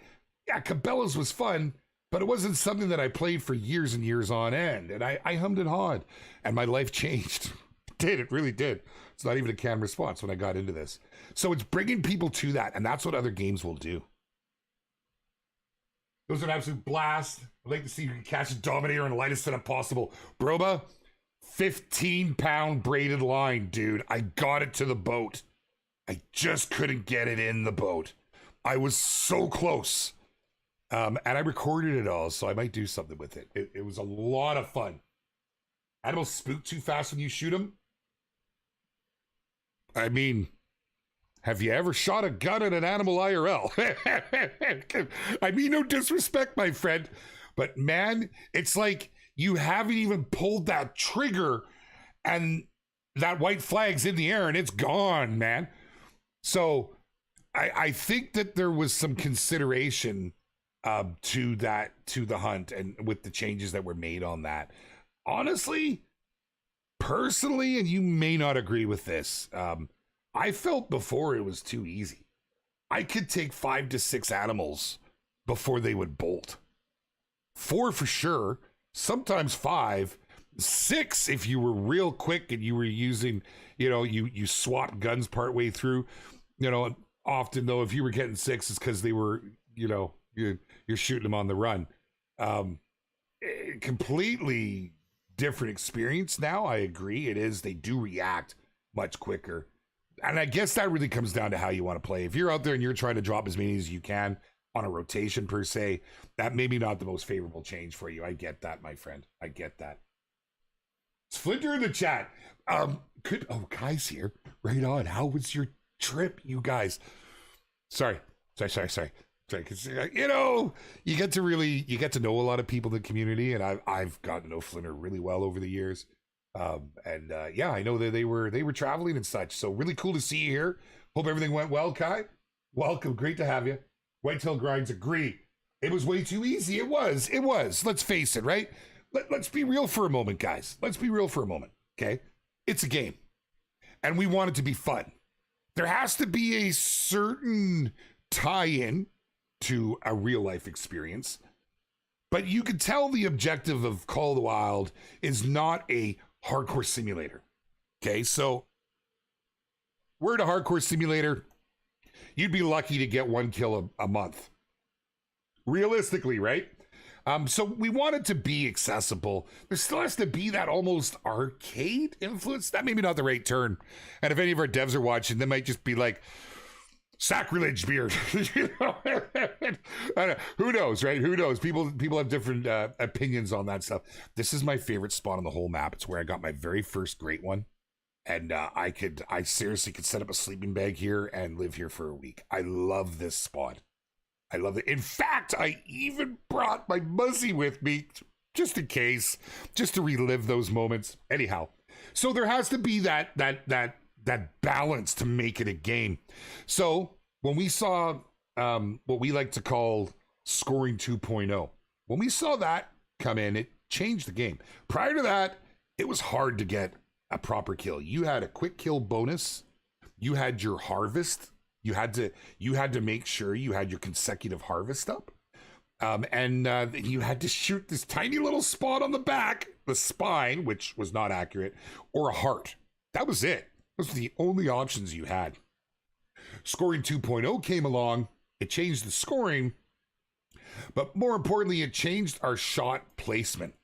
A: yeah, Cabela's was fun, but it wasn't something that I played for years and years on end, and I hummed and hawed, and my life changed. It really did. It's not even a canned response when I got into this. So it's bringing people to that, and that's what other games will do. It was an absolute blast. I'd like to see you can catch a Dominator in the lightest setup possible. Broba, 15-pound braided line, dude. I got it to the boat. I just couldn't get it in the boat. I was so close. And I recorded it all, so I might do something with it. It was a lot of fun. Animals spook too fast when you shoot them. I mean, have you ever shot a gun at an animal IRL? I mean, no disrespect, my friend, but man, it's like you haven't even pulled that trigger and that white flag's in the air and it's gone, man. So I think that there was some consideration to the hunt and with the changes that were made on that. Honestly, personally, and you may not agree with this, I felt before it was too easy. I could take 5 to 6 animals before they would bolt. 4 for sure, sometimes 5, 6 if you were real quick and you were using, you know, you swapped guns partway through. You know, often though, if you were getting 6, it's because they were, you know, you're shooting them on the run. Completely different experience now. I agree, it is. They do react much quicker. And I guess that really comes down to how you want to play. If you're out there and you're trying to drop as many as you can on a rotation per se, that may be not the most favorable change for you. I get that, my friend. I get that. Splinter in the chat. Kai's here. Right on. How was your trip, you guys? Sorry. Because, you know, you get to know a lot of people in the community, and I've gotten to know Flinter really well over the years. Yeah, I know that they were traveling and such. So really cool to see you here. Hope everything went well, Kai. Welcome, great to have you. Whitetail Grinds, agree. It was way too easy. It was. Let's face it, right? Let's be real for a moment, guys. Let's be real for a moment, okay? It's a game, and we want it to be fun. There has to be a certain tie-in to a real-life experience, but you can tell the objective of Call of the Wild is not a hardcore simulator. Okay, so we're at a hardcore simulator. You'd be lucky to get 1 kill a month. Realistically, right? So we want it to be accessible. There still has to be that almost arcade influence. That may be not the right term. And if any of our devs are watching, they might just be like, sacrilege beard. You know? I don't know. Who knows, right? Who knows? People have different opinions on that stuff. This is my favorite spot on the whole map. It's where I got my very first great one. And I seriously could set up a sleeping bag here and live here for a week. I love this spot. I love it. In fact, I even brought my Muzzy with me just in case, just to relive those moments. Anyhow, so there has to be that balance to make it a game. So when we saw what we like to call scoring 2.0, when we saw that come in, it changed the game. Prior to that, it was hard to get a proper kill. You had a quick kill bonus. You had your harvest. You had to make sure you had your consecutive harvest up. And you had to shoot this tiny little spot on the back, the spine, which was not accurate, or a heart. That was it. Those were the only options you had. Scoring 2.0 came along. It changed the scoring, but more importantly, it changed our shot placement.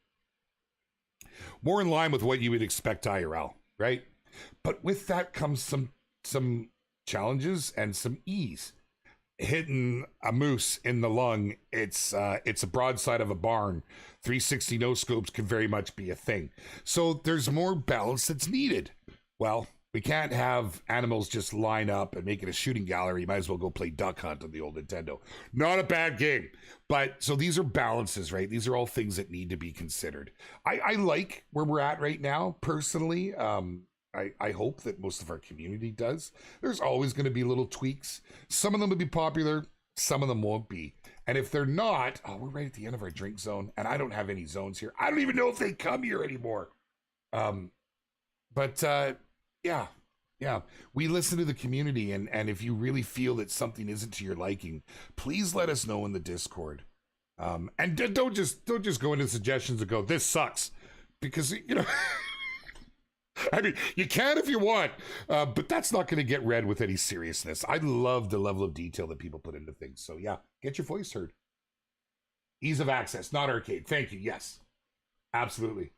A: More in line with what you would expect IRL, right? But with that comes some challenges and some ease. Hitting a moose in the lung, it's a broadside of a barn. 360 no scopes can very much be a thing. So there's more balance that's needed. Well, we can't have animals just line up and make it a shooting gallery. You might as well go play Duck Hunt on the old Nintendo. Not a bad game. But so these are balances, right? These are all things that need to be considered. I like where we're at right now, personally. I hope that most of our community does. There's always going to be little tweaks. Some of them will be popular. Some of them won't be. And if they're not, we're right at the end of our drink zone. And I don't have any zones here. I don't even know if they come here anymore. Yeah, we listen to the community, and if you really feel that something isn't to your liking, please let us know in the Discord. And don't just go into suggestions and go, this sucks, because I mean, you can if you want, but that's not going to get read with any seriousness. I love the level of detail that people put into things. So yeah, get your voice heard. Ease of access, not arcade. Thank you. Yes, absolutely.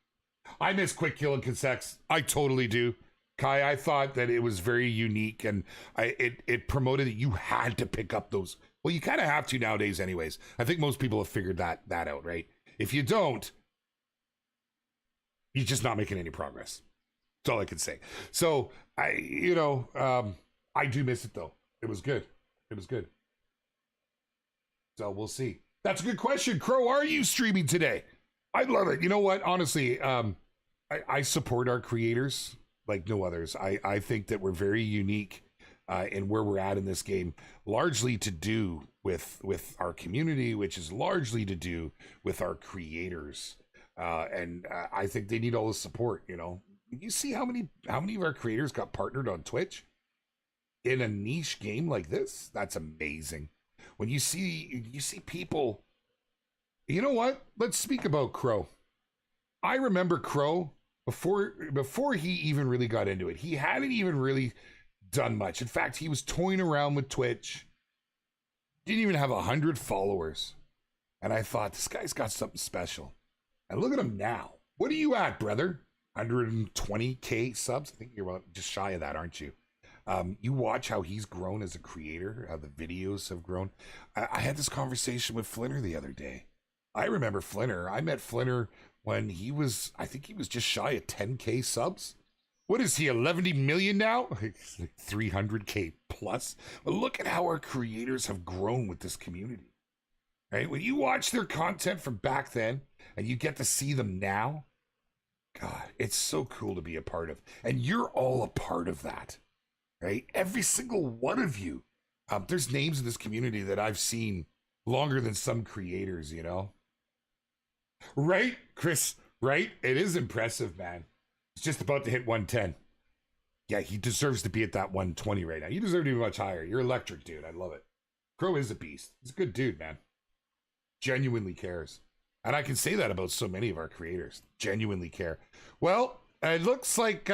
A: I miss quick kill and consecs. I totally do. Kai, I thought that it was very unique, and it promoted that you had to pick up those. Well, you kind of have to nowadays anyways. I think most people have figured that out, right? If you don't, you're just not making any progress. That's all I can say. So I do miss it though. It was good. It was good. So we'll see. That's a good question. Crow, are you streaming today? I love it. You know what? Honestly, I support our creators like no others. I think that we're very unique in where we're at in this game, largely to do with our community, which is largely to do with our creators. And I think they need all the support, You see how many of our creators got partnered on Twitch in a niche game like this? That's amazing. When you see people, you know what? Let's speak about Crow. I remember Crow before he even really got into it. He hadn't even really done much. In fact, he was toying around with Twitch. Didn't even have 100 followers. And I thought, this guy's got something special. And look at him now. What are you at, brother? 120K subs? I think you're just shy of that, aren't you? You watch how he's grown as a creator, how the videos have grown. I had this conversation with Flinner the other day. I remember Flinner. I met Flinner when I think he was just shy of 10K subs. What is he, 11 million now? 300K plus. But look at how our creators have grown with this community. Right? When you watch their content from back then and you get to see them now, God, it's so cool to be a part of. And you're all a part of that, right? Every single one of you. There's names in this community that I've seen longer than some creators, Right, Chris? Right? It is impressive, man. He's just about to hit 110. Yeah, he deserves to be at that 120 right now. You deserve to be much higher. You're electric, dude. I love it. Crow is a beast. He's a good dude, man. Genuinely cares. And I can say that about so many of our creators. Genuinely care. Well, it looks like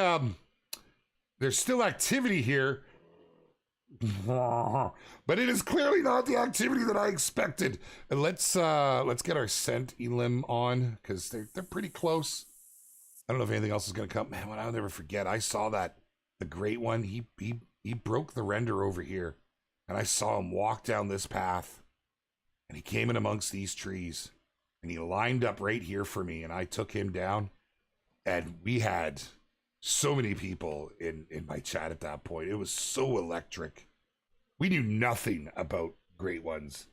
A: there's still activity here. But it is clearly not the activity that I expected. And let's get our scent elim on, because they're pretty close. I don't know if anything else is gonna come. Man, I'll never forget. I saw that the great one. He broke the render over here, and I saw him walk down this path, and he came in amongst these trees, and he lined up right here for me, and I took him down, and we had so many people in my chat at that point. It was so electric. We knew nothing about great ones.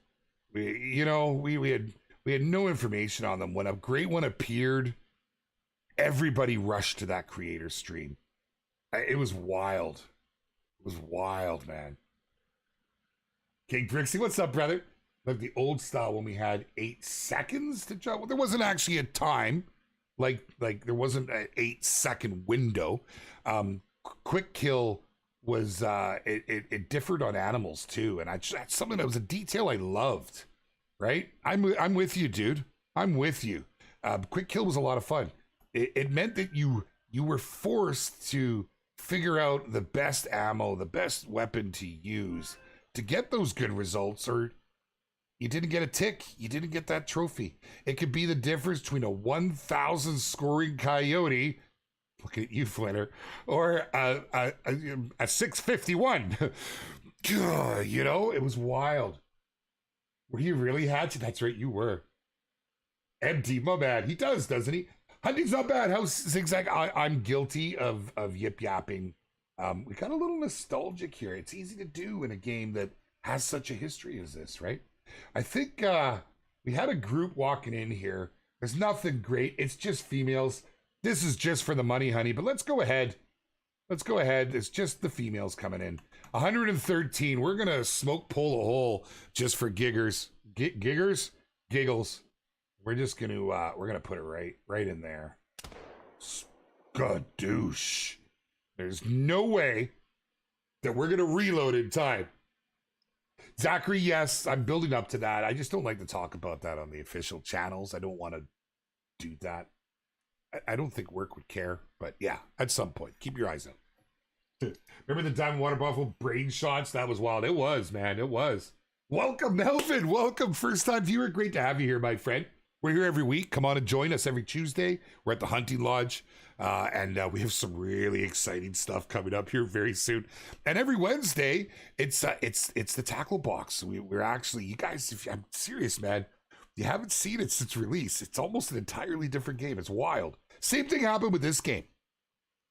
A: We had no information on them. When a great one appeared, everybody rushed to that creator stream. It was wild. It was wild, man. King Brixie, what's up, brother? Like the old style when we had 8 seconds to jump. Well, there wasn't actually a time, like there wasn't an 8-second window. Quick kill was it differed on animals too, and that's something that was a detail I loved. Right? I'm with you, dude. I'm with you. Quick kill was a lot of fun. It meant that you were forced to figure out the best ammo, the best weapon to use to get those good results, or you didn't get a tick. You didn't get that trophy. It could be the difference between a 1,000 scoring coyote, look at you, Flinter, or a 651. It was wild. Were you really Hatchet? That's right, you were. Empty, my bad. He does, doesn't he? Hunting's not bad. How zigzag? I'm guilty of yip yapping. We got a little nostalgic here. It's easy to do in a game that has such a history as this, right? I think we had a group walking in here. There's nothing great. It's just females. This is just for the money, honey. But let's go ahead. Let's go ahead. It's just the females coming in. 113. We're gonna smoke pull a hole just for giggers. Giggles. We're just gonna we're gonna put it right in there. Skadoosh. There's no way that we're gonna reload in time. Zachary, yes, I'm building up to that. I just don't like to talk about that on the official channels. I don't want to do that. I don't think work would care, but yeah, at some point, keep your eyes out. Remember the Diamond Water Buffalo brain shots? That was wild. It was, man. It was. Welcome, Melvin. Welcome, first-time viewer. Great to have you here, my friend. We're here every week. Come on and join us every Tuesday. We're at the Hunting Lodge, and we have some really exciting stuff coming up here very soon. And every Wednesday, it's the tackle box. We're actually, you guys, I'm serious, man. You haven't seen it since release. It's almost an entirely different game. It's wild. Same thing happened with this game.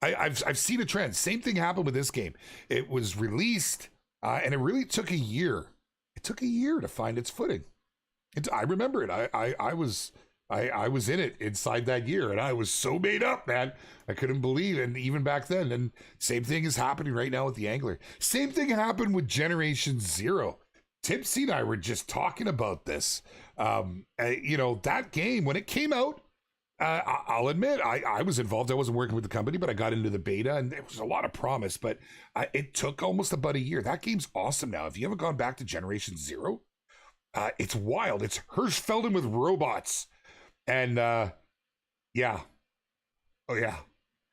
A: I've seen a trend. Same thing happened with this game. It was released, and it really took a year. It took a year to find its footing. I remember it. I was in it inside that year, and I was so made up, man. I couldn't believe it. And even back then. And same thing is happening right now with the Angler. Same thing happened with Generation Zero. Tipsy and I were just talking about this. That game, when it came out, I'll admit, I was involved. I wasn't working with the company, but I got into the beta, and there was a lot of promise, but it took almost about a year. That game's awesome now. If you haven't gone back to Generation Zero, it's wild. It's Hirschfelden with robots. And yeah. Oh, yeah.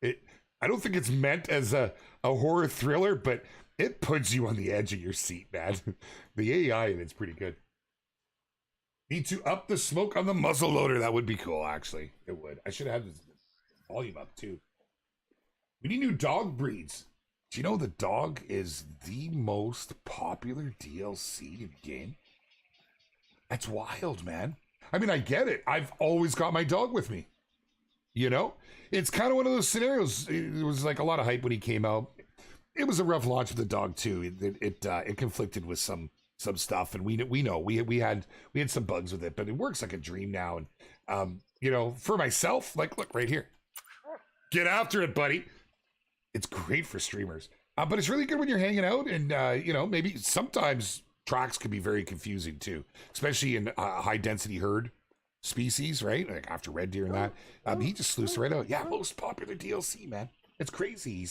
A: I don't think it's meant as a horror thriller, but it puts you on the edge of your seat, man. The AI in it's pretty good. Need to up the smoke on the muzzle loader. That would be cool, actually. It would. I should have this volume up, too. We need new dog breeds. Do you know the dog is the most popular DLC in the game? That's wild, man. I mean, I get it. I've always got my dog with me. It's kind of one of those scenarios. It was like a lot of hype when he came out. It was a rough launch with the dog too. It conflicted with some stuff, and we know we had some bugs with it, but it works like a dream now. And for myself, like, look right here, get after it, buddy. It's great for streamers, but it's really good when you're hanging out, and maybe sometimes tracks can be very confusing too, especially in high density herd species, right? Like after red deer and that. He just slews right out. Yeah, most popular DLC, man. It's crazy.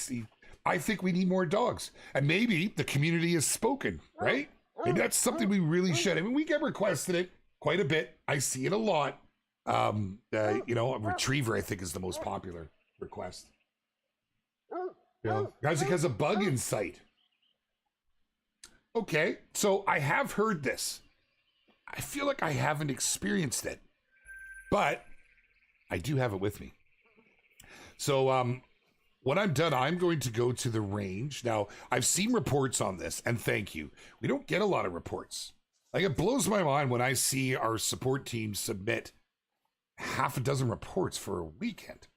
A: I think we need more dogs, and maybe the community has spoken, right? Maybe that's something we really should. I mean, we get requested it quite a bit. I see it a lot. A retriever, I think, is the most popular request. Guys, it has a bug in sight. Okay, so I have heard this. I feel like I haven't experienced it, but I do have it with me. So when I'm done, I'm going to go to the range. Now, I've seen reports on this, and thank you. We don't get a lot of reports. Like, it blows my mind when I see our support team submit half a dozen reports for a weekend.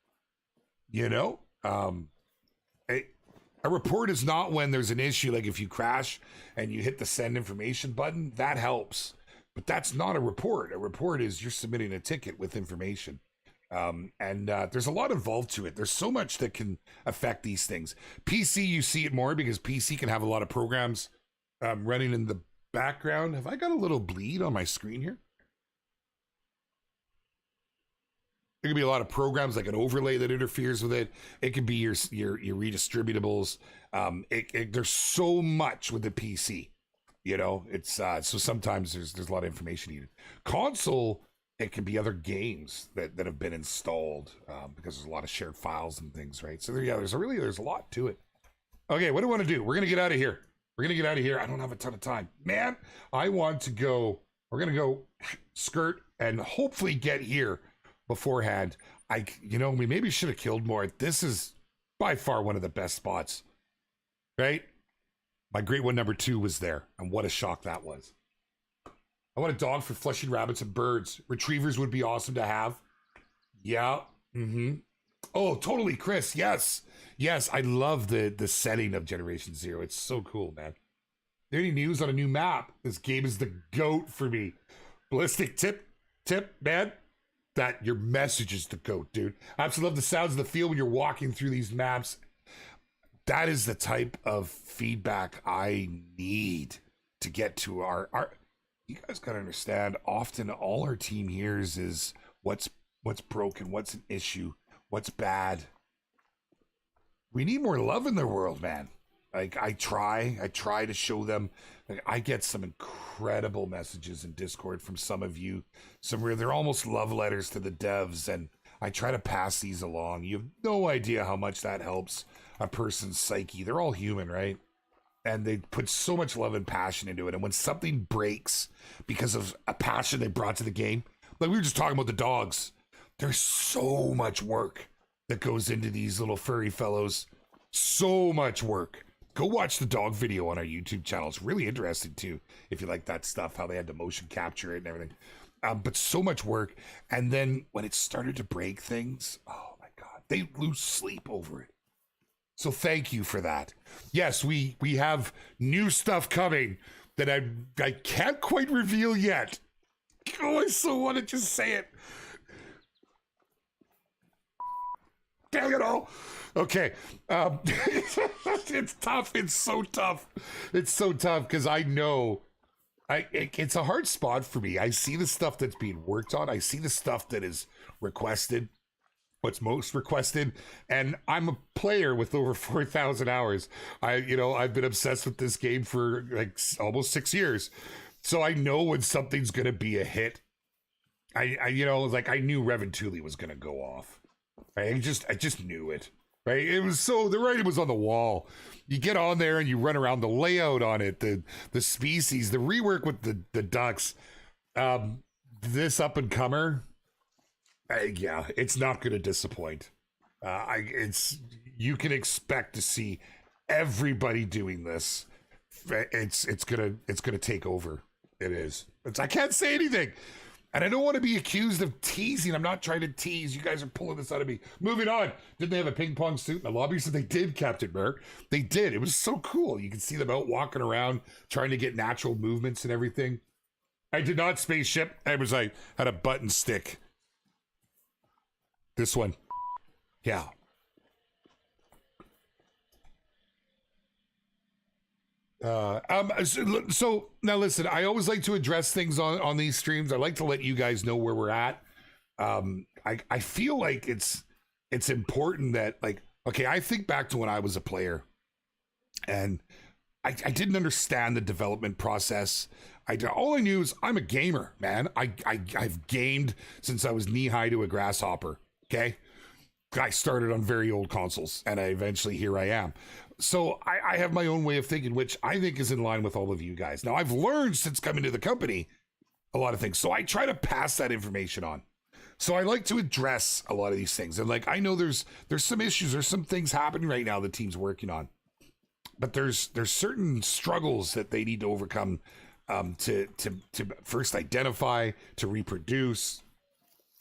A: A report is not when there's an issue, like if you crash and you hit the send information button. That helps. But that's not a report. A report is you're submitting a ticket with information. And there's a lot involved to it. There's so much that can affect these things. PC, you see it more because PC can have a lot of programs running in the background. Have I got a little bleed on my screen here? There could be a lot of programs like an overlay that interferes with it. It could be your redistributables. There's so much with the PC. You know, it's so sometimes there's a lot of information needed. Console, it can be other games that have been installed because there's a lot of shared files and things, right? So there's a lot to it. Okay, what do I want to do? We're gonna get out of here. I don't have a ton of time, man. I want to go. We're gonna go skirt and hopefully get here beforehand. We maybe should have killed more. This is by far one of the best spots, right? My great one number 2 was there, and what a shock that was. I want a dog for flushing rabbits and birds. Retrievers would be awesome to have. Yeah. Mm-hmm. Oh, totally, Chris. Yes. I love the setting of Generation Zero. It's so cool, man. There any news on a new map? This game is the GOAT for me. Ballistic tip, man. That your message is the GOAT, dude. I absolutely love the sounds of the field when you're walking through these maps. That is the type of feedback I need to get to our you guys gotta understand, often all our team hears is what's broken, what's an issue, what's bad. We need more love in their world, man. Like I try to show them. Like, I get some incredible messages in Discord from some of you, they're almost love letters to the devs, and I try to pass these along. You have no idea how much that helps a person's psyche. They're all human, right? And they put so much love and passion into it. And when something breaks because of a passion they brought to the game, like we were just talking about the dogs, there's so much work that goes into these little furry fellows. So much work. Go watch the dog video on our YouTube channel. It's really interesting too, if you like that stuff, how they had to motion capture it and everything. But so much work. And then when it started to break things, oh my God, they lose sleep over it. So thank you for that. Yes, we have new stuff coming that I can't quite reveal yet. Oh, I so want to just say it. Dang it all. Okay. It's tough. It's so tough. It's so tough because I know it's a hard spot for me. I see the stuff that's being worked on. I see the stuff that is requested. What's most requested, and I'm a player with over 4,000 hours. I've been obsessed with this game for like almost 6 years, so I know when something's gonna be a hit. I knew Reventuli was gonna go off. Right? I just knew it. Right? It was the writing was on the wall. You get on there and you run around the layout on it, the species, the rework with the ducks, this up and comer. Yeah, it's not going to disappoint. You can expect to see everybody doing this. It's gonna take over. It is. I can't say anything, and I don't want to be accused of teasing. I'm not trying to tease. You guys are pulling this out of me. Moving on. Didn't they have a ping pong suit in the lobby? So they did, Captain Merrick. They did. It was so cool. You can see them out walking around, trying to get natural movements and everything. I did not spaceship. I had a button stick. This one. Yeah. So now listen, I always like to address things on these streams. I like to let you guys know where we're at. I feel like it's important that, like, okay, I think back to when I was a player and I didn't understand the development process. All I knew is I'm a gamer, man. I've gamed since I was knee high to a grasshopper. Okay. I started on very old consoles and here I am. So I have my own way of thinking, which I think is in line with all of you guys. Now I've learned since coming to the company a lot of things. So I try to pass that information on. So I like to address a lot of these things. And like, I know there's some issues, there's some things happening right now the team's working on, but there's certain struggles that they need to overcome to first identify, to reproduce,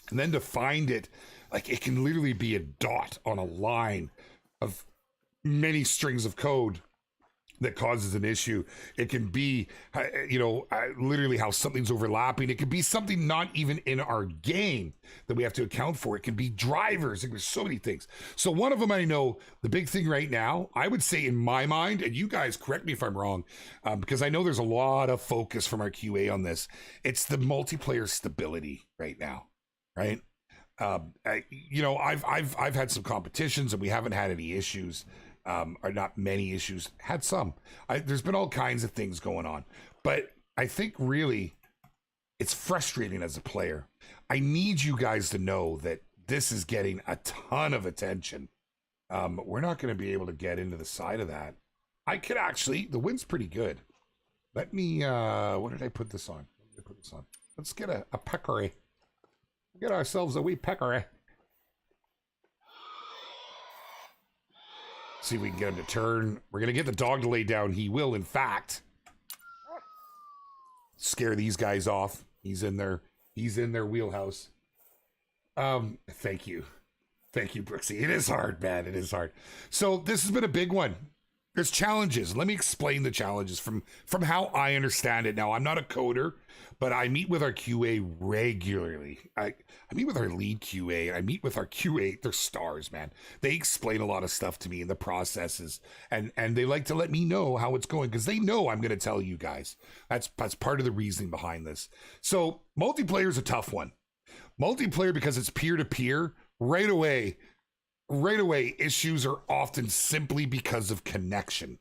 A: and then to find it. Like, it can literally be a dot on a line of many strings of code that causes an issue. It can be, literally how something's overlapping. It could be something not even in our game that we have to account for. It can be drivers. There's so many things. So one of them, I know the big thing right now, I would say in my mind, and you guys correct me if I'm wrong, because I know there's a lot of focus from our QA on this. It's the multiplayer stability right now, right? I've had some competitions and we haven't had any issues. Or not many issues, had some. There's been all kinds of things going on, but I think really it's frustrating as a player. I need you guys to know that this is getting a ton of attention. We're not going to be able to get into the side of that. I could actually, the wind's pretty good. Let me, what did I put this on? Let's get a peccary. Get ourselves a wee peccary. See if we can get him to turn. We're going to get the dog to lay down. He will, in fact, scare these guys off. He's in their wheelhouse. Thank you. Thank you, Brooksy. It is hard, man. It is hard. So this has been a big one. There's challenges. Let me explain the challenges from how I understand it. Now, I'm not a coder, but I meet with our QA regularly. I meet with our lead QA. I meet with our QA. They're stars, man. They explain a lot of stuff to me in the processes, and they like to let me know how it's going because they know I'm going to tell you guys. That's part of the reasoning behind this. So multiplayer is a tough one. Multiplayer, because it's peer-to-peer, right away, issues are often simply because of connection.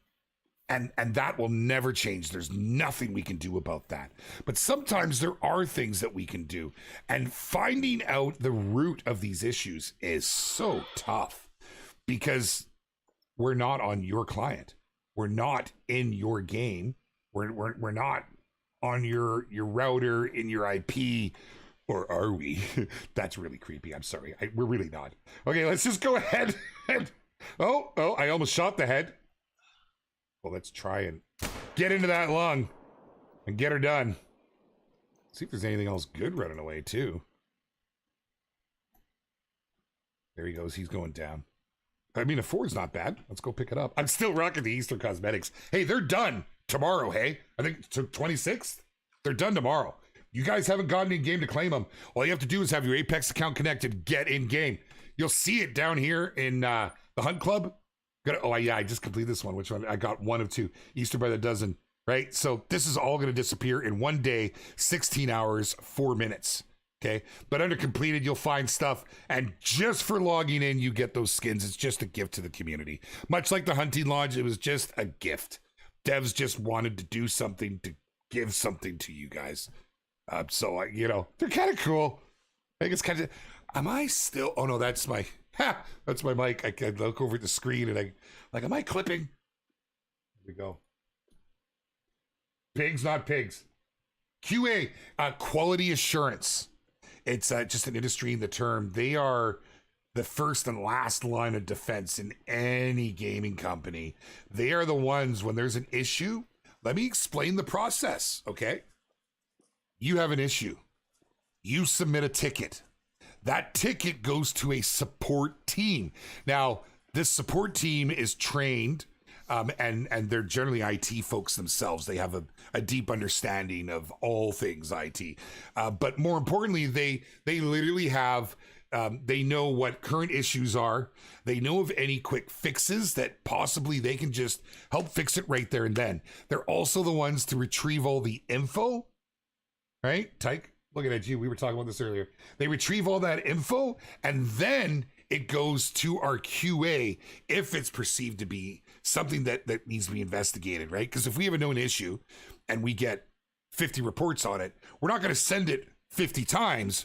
A: And that will never change. There's nothing we can do about that. But sometimes there are things that we can do. And finding out the root of these issues is so tough because we're not on your client. We're not in your game. We're not on your router, in your IP. Or are we? That's really creepy. I'm sorry. We're really not. Okay, let's just go ahead. Oh, I almost shot the head. Well, let's try and get into that lung and get her done. See if there's anything else good running away, too. There he goes. He's going down. I mean, a 4's not bad. Let's go pick it up. I'm still rocking the Easter Cosmetics. Hey, they're done tomorrow, hey? I think it's 26th. They're done tomorrow. You guys haven't gotten in game to claim them. All you have to do is have your Apex account connected, get in game. You'll see it down here in the Hunt Club. I just completed this one. Which one? I got 1 of 2. Easter by the dozen, right? So this is all going to disappear in one day, 16 hours, 4 minutes. Okay. But under completed, you'll find stuff. And just for logging in, you get those skins. It's just a gift to the community. Much like the hunting lodge, it was just a gift. Devs just wanted to do something to give something to you guys. So, they're kind of cool. I think it's kind of, am I still, oh no, that's my mic. I can look over at the screen and am I clipping? Here we go. Pigs, not pigs. QA, quality assurance. It's just an industry in the term. They are the first and last line of defense in any gaming company. They are the ones when there's an issue. Let me explain the process, okay? You have an issue. You submit a ticket. That ticket goes to a support team. Now, this support team is trained, and they're generally IT folks themselves. They have a deep understanding of all things IT. But more importantly, they literally have, they know what current issues are. They know of any quick fixes that possibly they can just help fix it right there and then. They're also the ones to retrieve all the info. Right? Tyke, looking at you. We were talking about this earlier. They retrieve all that info and then it goes to our QA if it's perceived to be something that needs to be investigated, right? Because if we have a known issue and we get 50 reports on it, we're not going to send it 50 times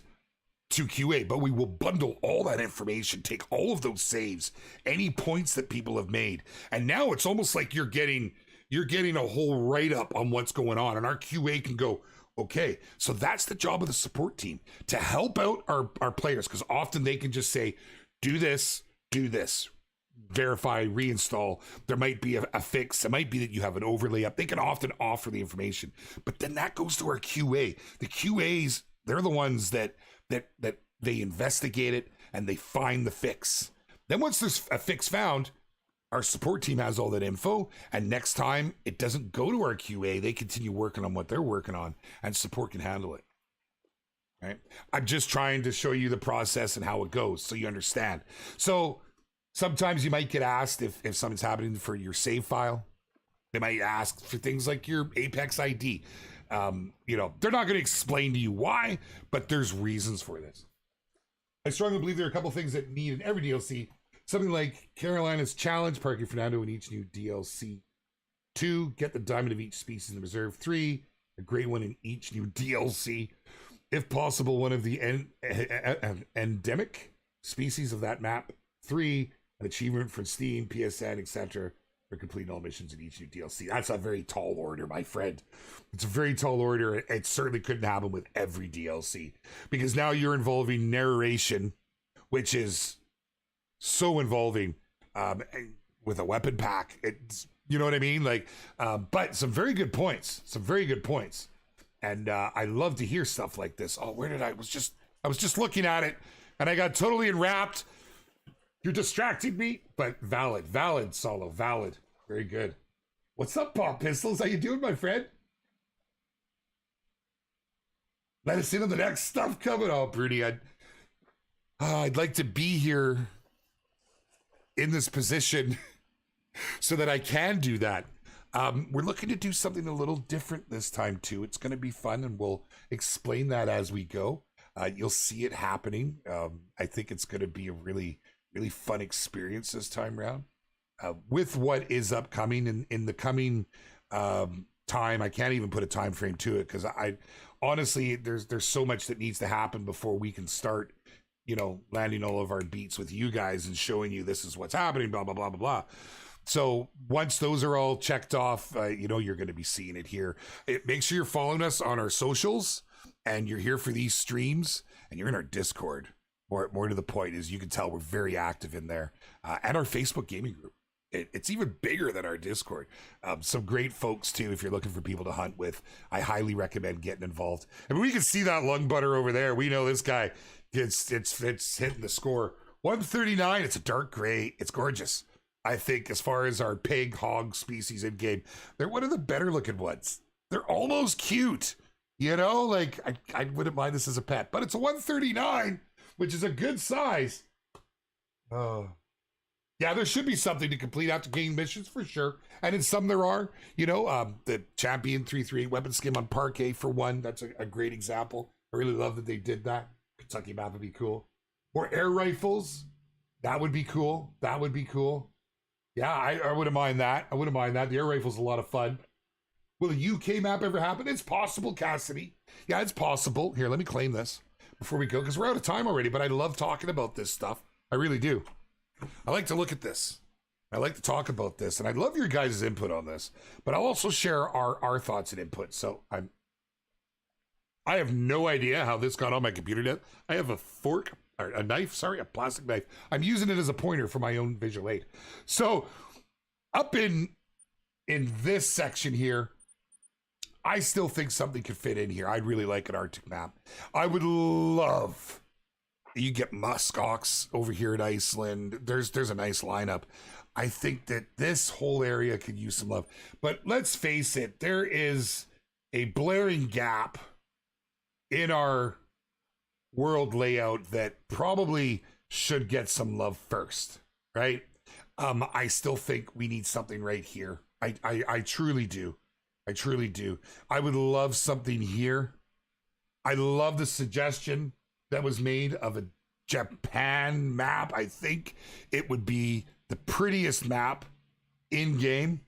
A: to QA, but we will bundle all that information, take all of those saves, any points that people have made. And now it's almost like you're getting a whole write-up on what's going on. And our QA can go, okay, so that's the job of the support team, to help out our players, because often they can just say, do this, verify, reinstall. There might be a fix. It might be that you have an overlay up. They can often offer the information, but then that goes to our QA. The QAs, they're the ones that they investigate it and they find the fix. Then once there's a fix found, our support team has all that info, and next time it doesn't go to our QA, they continue working on what they're working on, and support can handle it. Right? I'm just trying to show you the process and how it goes so you understand. So sometimes you might get asked if something's happening for your save file. They might ask for things like your Apex ID. You know, they're not going to explain to you why, but there's reasons for this. I strongly believe there are a couple things that need in every DLC. Something like Carolina's Challenge, parking Fernando in each new DLC. 2, get the diamond of each species in the reserve. 3, a great one in each new DLC. If possible, one of the endemic species of that map. 3, an achievement for Steam, PSN, etc. for completing all missions in each new DLC. That's a very tall order, my friend. It's a very tall order. It certainly couldn't happen with every DLC, because now you're involving narration, which is so involving, with a weapon pack. It's, you know what I mean? Like, but some very good points. Some very good points. And I love to hear stuff like this. Oh, where did I was just looking at it, and I got totally enwrapped. You're distracting me, but valid, Solo, valid. Very good. What's up, Pop Pistols? How you doing, my friend? Let us in on the next stuff coming. Oh, Broody, I'd like to be here in this position so that I can do that. We're looking to do something a little different this time too. It's going to be fun, and we'll explain that as we go. You'll see it happening. I think it's going to be a really fun experience this time around. With what is upcoming in the coming time, I can't even put a time frame to it, because I honestly, there's so much that needs to happen before we can start, you know, landing all of our beats with you guys and showing you this is what's happening, blah blah blah blah blah. So once those are all checked off, you know, you're going to be seeing it here. Make sure you're following us on our socials, and you're here for these streams, and you're in our Discord. More to the point is, you can tell we're very active in there, and our Facebook gaming group. It's even bigger than our Discord. Some great folks too. If you're looking for people to hunt with, I highly recommend getting involved. I mean, we can see that lung butter over there. We know this guy it's hitting the score. 139. It's a dark gray. It's gorgeous. I think as far as our pig hog species in game, they're one of the better looking ones. They're almost cute. You know, like I wouldn't mind this as a pet, but it's a 139, which is a good size. Oh. Yeah, there should be something to complete after game missions for sure. And in some there are, you know, the Champion 338 weapon skin on Parquet for one. That's a great example. I really love that they did that. Kentucky map would be cool. Or air rifles. That would be cool. That would be cool. Yeah, I wouldn't mind that. I wouldn't mind that. The air rifle's a lot of fun. Will a UK map ever happen? It's possible, Cassidy. Yeah, it's possible. Here, let me claim this before we go, because we're out of time already, but I love talking about this stuff. I really do. I like to look at this. I like to talk about this, and I love your guys' input on this, but I'll also share our thoughts and input. So I have no idea how this got on my computer yet. I have a fork, or a knife, sorry, a plastic knife. I'm using it as a pointer for my own visual aid. So up in this section here, I still think something could fit in here. I'd really like an Arctic map. I would love, you get muskox over here in Iceland. There's a nice lineup. I think that this whole area could use some love. But let's face it, there is a blaring gap in our world layout that probably should get some love first, right? I still think we need something right here. I truly do. I truly do. I would love something here. I love the suggestion that was made of a Japan map. I think it would be the prettiest map in game.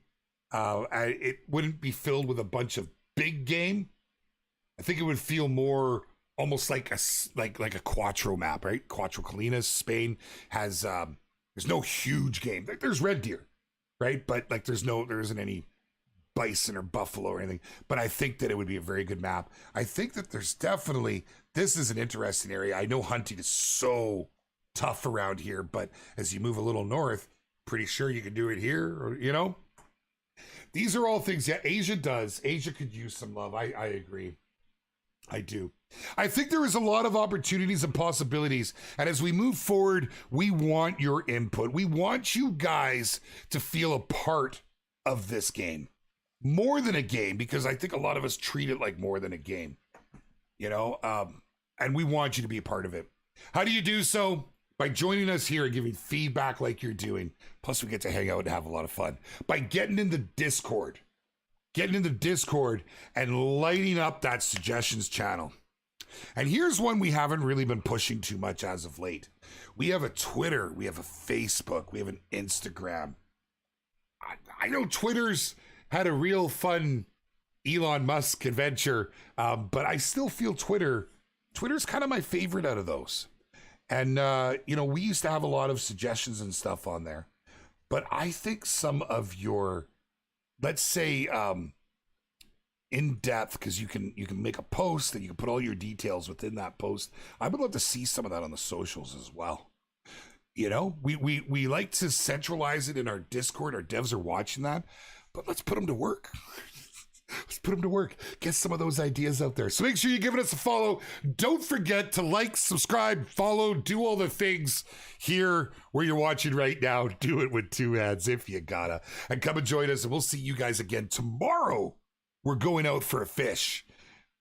A: It wouldn't be filled with a bunch of big game. I think it would feel more almost like a Quattro map, right? Quattro Colinas, Spain has there's no huge game. There's red deer, right? But like there isn't any bison or buffalo or anything. But I think that it would be a very good map. I think that there's definitely, this is an interesting area. I know hunting is so tough around here, but as you move a little north, pretty sure you can do it here, or, you know? These are all things, yeah, Asia does. Asia could use some love. I agree. I do. I think there is a lot of opportunities and possibilities. And as we move forward, we want your input. We want you guys to feel a part of this game. More than a game, because I think a lot of us treat it like more than a game. You know, and we want you to be a part of it. How do you do so? By joining us here and giving feedback like you're doing. Plus, we get to hang out and have a lot of fun. By getting in the Discord. Getting in the Discord and lighting up that suggestions channel. And here's one we haven't really been pushing too much as of late. We have a Twitter, we have a Facebook, we have an Instagram. I know Twitter's had a real fun Elon Musk adventure, but I still feel Twitter's kind of my favorite out of those. And, you know, we used to have a lot of suggestions and stuff on there. But I think some of your, let's say, in depth, because you can make a post and you can put all your details within that post. I would love to see some of that on the socials as well. You know, we like to centralize it in our Discord. Our devs are watching that, but let's put them to work. Let's put them to work. Get some of those ideas out there. So make sure you're giving us a follow. Don't forget to like, subscribe, follow, do all the things here where you're watching right now. Do it with two hands if you gotta. And come and join us, and we'll see you guys again tomorrow. We're going out for a fish.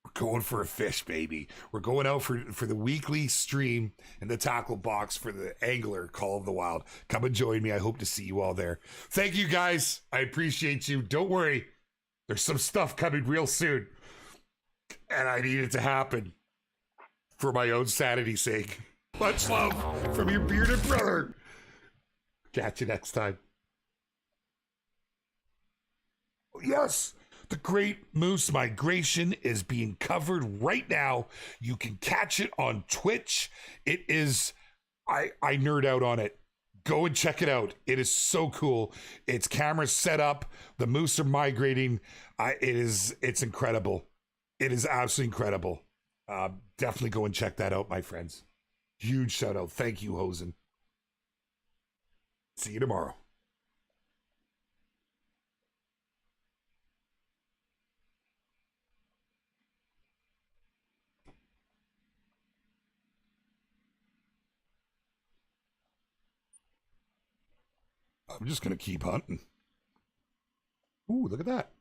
A: We're going for a fish, baby. We're going out for the weekly stream in the tackle box for the angler Call of the Wild. Come and join me. I hope to see you all there. Thank you, guys. I appreciate you. Don't worry. There's some stuff coming real soon. And I need it to happen for my own sanity's sake. Much love from your bearded brother. Catch you next time. Yes. The Great Moose Migration is being covered right now. You can catch it on Twitch. It is, I nerd out on it. Go and check it out. It is so cool. It's cameras set up. The moose are migrating. It's incredible. It is absolutely incredible. Definitely go and check that out, my friends. Huge shout out. Thank you, Hosen. See you tomorrow. I'm just going to keep hunting. Ooh, look at that.